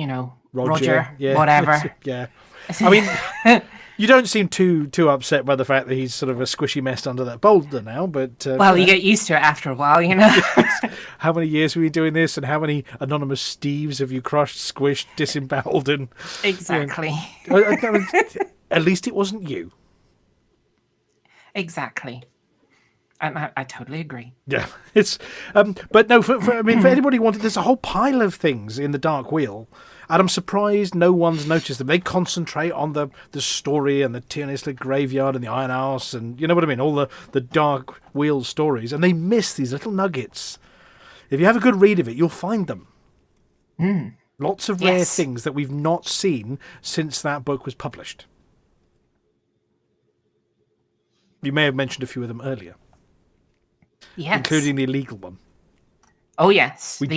Roger, yeah, whatever. Yeah. I mean, you don't seem too upset by the fact that he's sort of a squishy mess under that boulder now. But well, you get used to it after a while, How many years have we been doing this, and how many anonymous Steves have you crushed, squished, disemboweled, and Exactly. At least it wasn't you. Exactly. I totally agree. Yeah, it's but no. For anybody who wanted, there's a whole pile of things in the Dark Wheel, and I'm surprised no one's noticed them. They concentrate on the story and the Tierney graveyard and the Iron House, and you know what I mean, all the Dark Wheel stories, and they miss these little nuggets. If you have a good read of it, you'll find them. Lots of rare things that we've not seen since that book was published. You may have mentioned a few of them earlier. Yes. Including the illegal one. Oh, yes. We're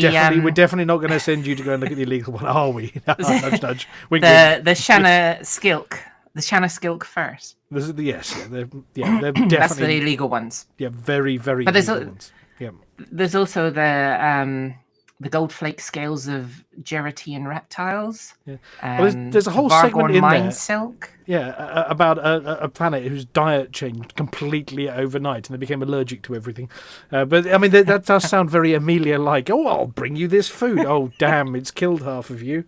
definitely not going to send you to go and look at the illegal one, are we? Nudge, nudge. Wink, the Shanna Skilk. The Shanna Skilk first. They're definitely... That's the illegal ones. Yeah, very, very but illegal ones. Yeah. There's also the goldflake scales of Geratian reptiles. Yeah. Well, there's a whole segment in mine there. silk. Yeah, about a planet whose diet changed completely overnight and they became allergic to everything. But, I mean, that does sound very Amelia-like. Oh, I'll bring you this food. Oh, damn, it's killed half of you.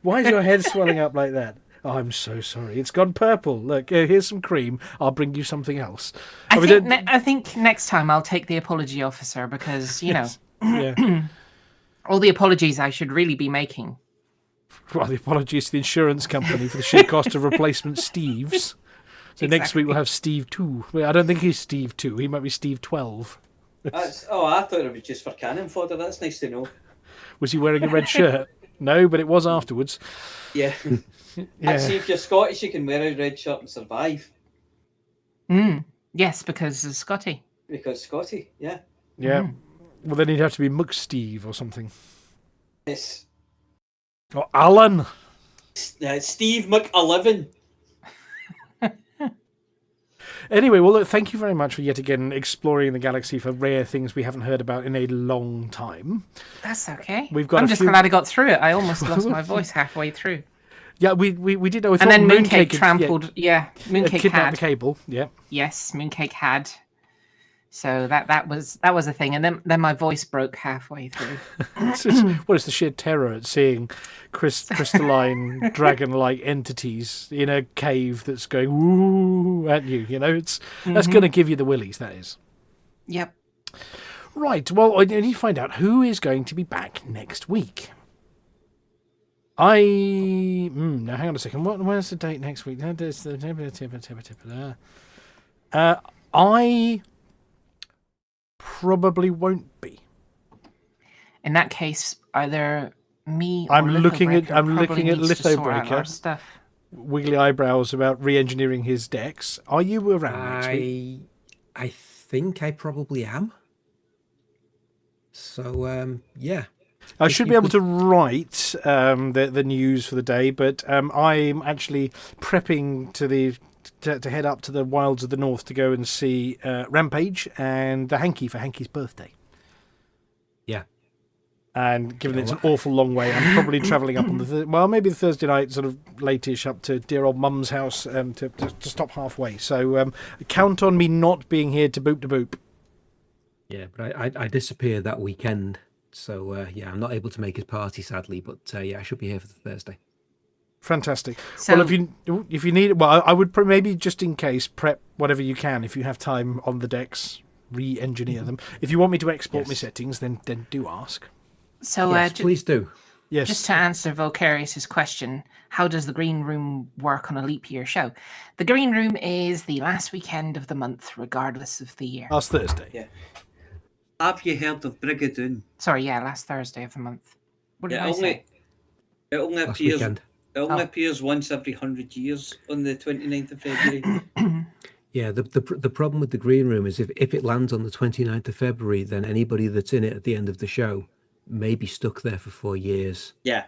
Why is your head swelling up like that? Oh, I'm so sorry. It's gone purple. Look, here's some cream. I'll bring you something else. I think next time I'll take the apology officer because, yeah. all the apologies I should really be making. Well, the apologies to the insurance company for the sheer cost of replacement Steves. So next week we'll have Steve 2. Wait, I don't think he's Steve 2. He might be Steve 12. I thought it was just for cannon fodder. That's nice to know. Was he wearing a red shirt? No, but it was afterwards. Yeah. See, if you're Scottish, you can wear a red shirt and survive. Yes, because of Scotty. Because Scotty, yeah. Yeah. Well, then he'd have to be McSteve or something. Yes. Or Alan. Steve McElevin. Anyway, well, look, thank you very much for yet again exploring the galaxy for rare things we haven't heard about in a long time. That's okay. I'm just glad I got through it. I almost lost my voice halfway through. Yeah, we did. And then Mooncake trampled. Mooncake kidnapped had the cable. Yeah. Yes, Mooncake had. So that was a thing, and then my voice broke halfway through. It's the sheer terror at seeing crystalline dragon-like entities in a cave that's going woo at you. You know, that's going to give you the willies. That is. Yep. Right. Well, I need to find out who is going to be back next week. Now hang on a second. Where's the date next week? I probably won't be. In that case, either me or I'm looking at Lithobreaker. Stuff. Wiggly eyebrows about re-engineering his decks. Are you around next week? I think I probably am. So yeah. I should be able to write the news for the day, but I'm actually prepping to head up to the wilds of the north to go and see Rampage and the Hanky for Hanky's birthday. Yeah. And given it's an awful long way, I'm probably travelling up on maybe the Thursday night, sort of late-ish, up to dear old Mum's house to stop halfway. So count on me not being here to boop. Yeah, but I disappear that weekend. So, I'm not able to make his party, sadly, but I should be here for the Thursday. Fantastic. So, well, if you need it, I would maybe just in case prep whatever you can if you have time on the decks, re-engineer them. If you want me to export my settings, then do ask. So, yes, please do. Yes. Just to answer Volcarious's question, how does the Green Room work on a leap year show? The Green Room is the last weekend of the month, regardless of the year. Last Thursday. Yeah. Have you heard of Brigadoon? Sorry, yeah, last Thursday of the month. What did I say? It only Last appears. weekend. It only appears once every 100 years on the 29th of February. Yeah, the problem with the green room is if it lands on the 29th of February, then anybody that's in it at the end of the show may be stuck there for 4 years. Yeah.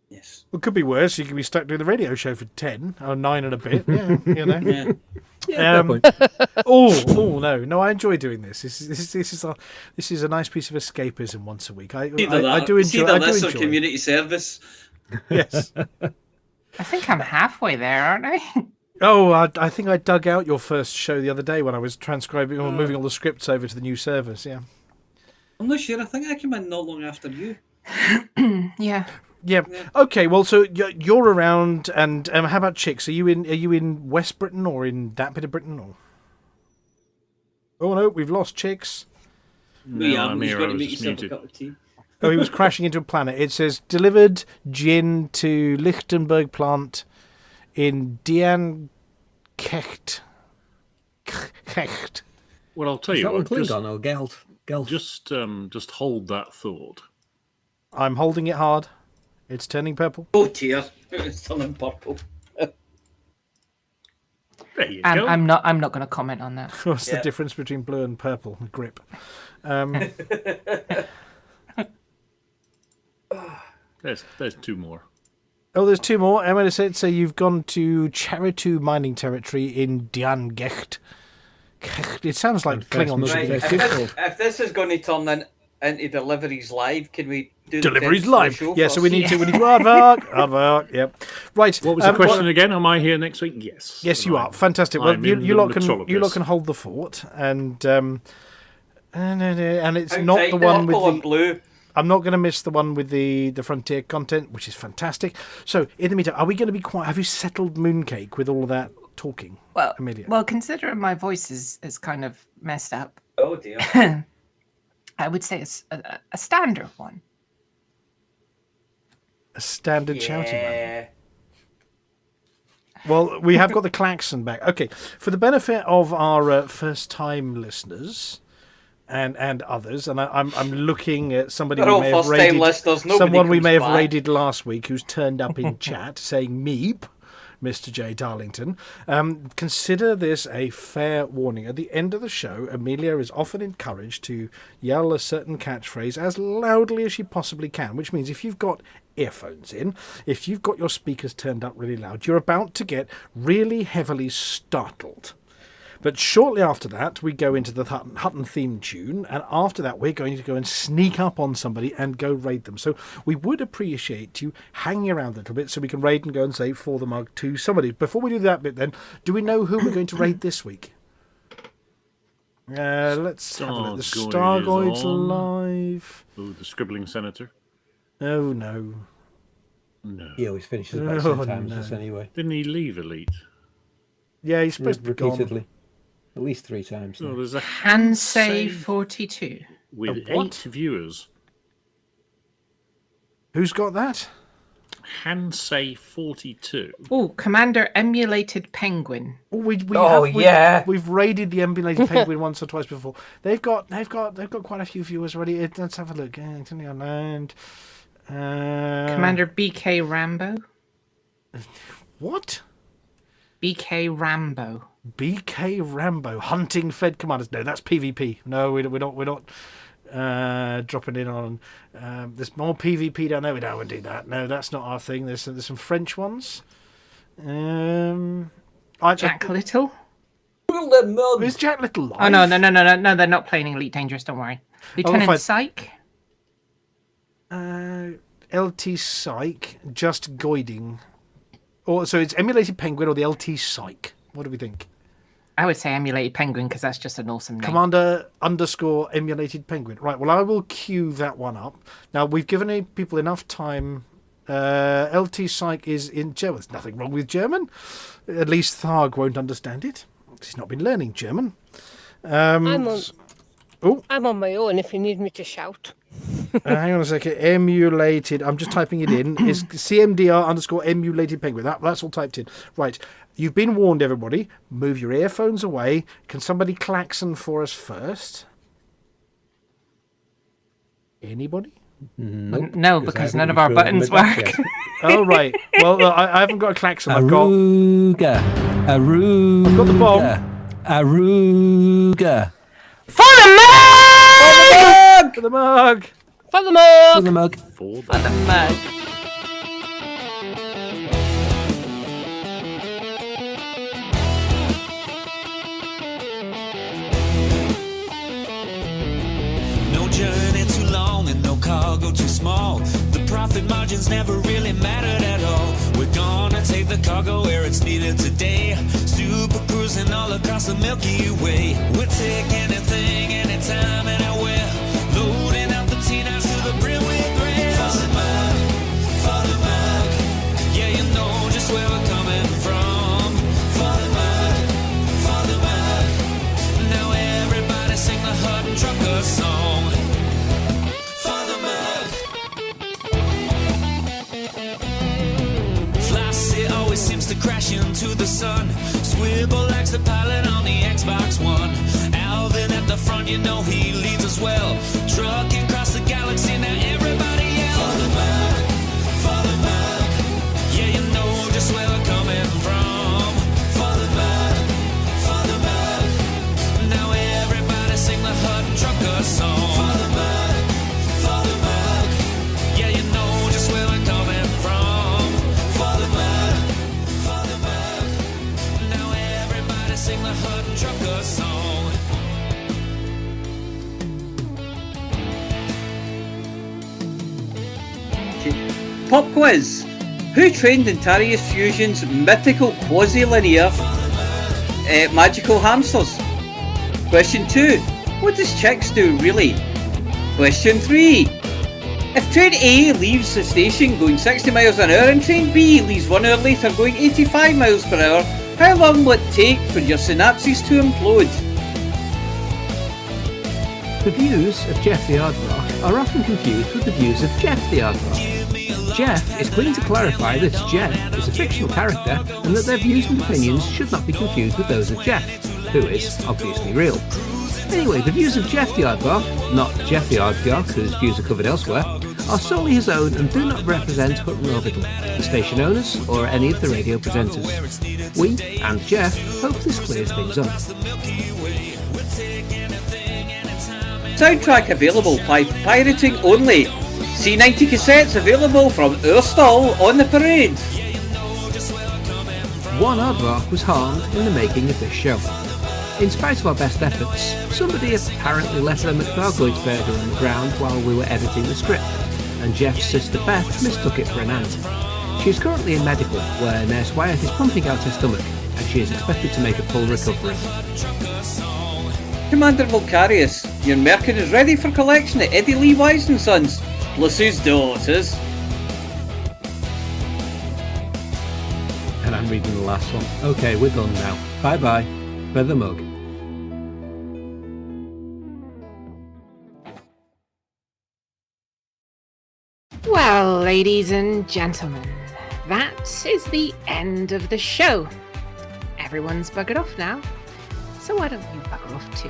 Yes. It could be worse. You could be stuck doing the radio show for 10 or 9 and a bit. Yeah, you know. Yeah. Yeah, fair point. No, I enjoy doing this. This is a nice piece of escapism once a week. I do enjoy. I do this or enjoy. community service. Yes. I think I'm halfway there, aren't I? Oh, I think I dug out your first show the other day when I was transcribing or moving all the scripts over to the new service. Yeah. I'm not sure. I think I came in not long after you. Yeah. Yeah. Okay. Well, so you're around, and how about chicks? Are you in West Britain or in that bit of Britain? Or? Oh no, we've lost chicks. I'm here. Got to make yourself a cup of tea. Oh, he was crashing into a planet. It says delivered gin to Lichtenberg plant in Dian Kecht. Well, I'll tell Is you that one what. Klingon or Geld? Just hold that thought. I'm holding it hard. It's turning purple. Oh dear, it's turning purple. There you go. I'm not going to comment on that. What's the difference between blue and purple? Grip. There's two more. Oh, there's two more. I'm going to say so. You've gone to Charitu mining territory in Diangecht. It sounds like Klingon. Right, if this is going to turn into deliveries live, can we do deliveries the live? show Yeah, first? so we need to aardvark. Yep. Right. What was the question again? Am I here next week? Yes. Yes, you are. Fantastic. Well, I'm you in lot the can hold the fort, and it's Outside not the one with purple the or blue. I'm not going to miss the one with the frontier content, which is fantastic. So, in the meantime, are we going to be quiet? Have you settled Mooncake with all of that talking, Amelia? Well, considering my voice is kind of messed up, Oh dear. I would say it's a standard one. A standard shouting one. Well, we have got the klaxon back. Okay, for the benefit of our first-time listeners and others, and I'm looking at somebody They're we all may have first-time raided, listeners, nobody someone we comes may have back. raided last week who's turned up in chat saying meep. Mr. J. Darlington. Consider this a fair warning. At the end of the show, Amelia is often encouraged to yell a certain catchphrase as loudly as she possibly can, which means if you've got earphones in, if you've got your speakers turned up really loud, you're about to get really heavily startled. But shortly after that, we go into the Hutton theme tune, and after that, we're going to go and sneak up on somebody and go raid them. So we would appreciate you hanging around a little bit so we can raid and go and say for the mug to somebody. Before we do that bit, then, do we know who we're going to raid this week? Let's have a look. The Stargoid's live. Oh, the scribbling senator. Oh, no. No. He always finishes about 10 times this anyway. Didn't he leave Elite? Yeah, he's supposed to be gone. Repeatedly. At least 3 times. Oh, there's a Hansei 42. with A what? 8 viewers. Who's got that? Hansei 42. Oh, Commander Emulated Penguin. Oh, we've raided the emulated penguin once or twice before. They've got quite a few viewers already. Let's have a look. It's only on land. Commander BK Rambo. What? BK Rambo. BK Rambo hunting Fed commanders. No, that's PvP. No, we're not dropping in on. There's more PvP down there. We don't want to do that. No, that's not our thing. There's some French ones. Jack Little. Is Jack Little live? Oh no, they're not playing Elite Dangerous. Don't worry. Lieutenant Psych. LT Psych, just guiding. So it's Emulated Penguin or the LT Psych. What do we think? I would say Emulated Penguin because that's just an awesome name. Commander _ Emulated Penguin. Right, well, I will queue that one up. Now, we've given people enough time. LT Psych is in German. There's nothing wrong with German. At least Tharg won't understand it. He's not been learning German. I'm on my own if you need me to shout. Hang on a second. Emulated. I'm just typing it in. Is CMDR_emulated penguin. That's all typed in. Right. You've been warned, everybody. Move your earphones away. Can somebody klaxon for us first? Anybody? Nope, No, because none of our buttons work. Oh, right. Well, I haven't got a klaxon. Aruga. Aruga. I've got the bomb. Aruga. For the mug! For the mug! For the mug! For the mug. For the mug. No journey too long and no cargo too small. The profit margins never really mattered at all. We're gonna take the cargo where it's needed today. Super cruising all across the Milky Way. We'll take anything, anytime, anywhere. Loading up the T-9s to the brim with rails. For the mug, for the mug. Yeah, you know just where we're coming from. For the mug, for the mug. Now everybody sing the Hutton Trucker song. For the mug. Flossy always seems to crash into the sun. Swivel likes the pilot on the Xbox One. Alvin at the front, you know he leads us well. Trucking across the galaxy, now everybody yell. For the mug, for the mug. Yeah, you know just where we're coming from. For the mug, for the mug. Now everybody sing the Hutton Trucker song. For the mug, for the mug. Yeah, you know just where we're coming from. For the mug, for the mug. Now everybody sing the Hutton Trucker song. Pop quiz. Who trained in Tarius Fusion's mythical quasi-linear magical hamsters? Question 2. What does chicks do, really? Question 3. If train A leaves the station going 60 miles an hour and train B leaves 1 hour later going 85 miles per hour, how long will it take for your synapses to implode? The views of Jeff the Aardvark are often confused with the views of Jeff the Aardvark. Jeff is keen to clarify that Jeff is a fictional character and that their views and opinions should not be confused with those of Jeff, who is obviously real. Anyway, the views of Jeff the Aardvark, not Jeff the Aardvark, whose views are covered elsewhere, are solely his own and do not represent Hutton Orbital, the station owners, or any of the radio presenters. We, and Jeff, hope this clears things up. Soundtrack available by pirating only. C90 cassettes available from our stall on the parade. One aardvark was harmed in the making of this show. In spite of our best efforts, somebody apparently left a McFargoid's burger on the ground while we were editing the script, and Jeff's sister Beth mistook it for an ant. She is currently in medical, where Nurse Wyatt is pumping out her stomach, and she is expected to make a full recovery. Commander Volcarius, your Merkin is ready for collection at Eddie Lee Wise & Sons, plus his daughters. And I'm reading the last one. Okay, we're done now. Bye-bye. For the mug. Well, ladies and gentlemen, that is the end of the show. Everyone's buggered off now, so why don't you bugger off too?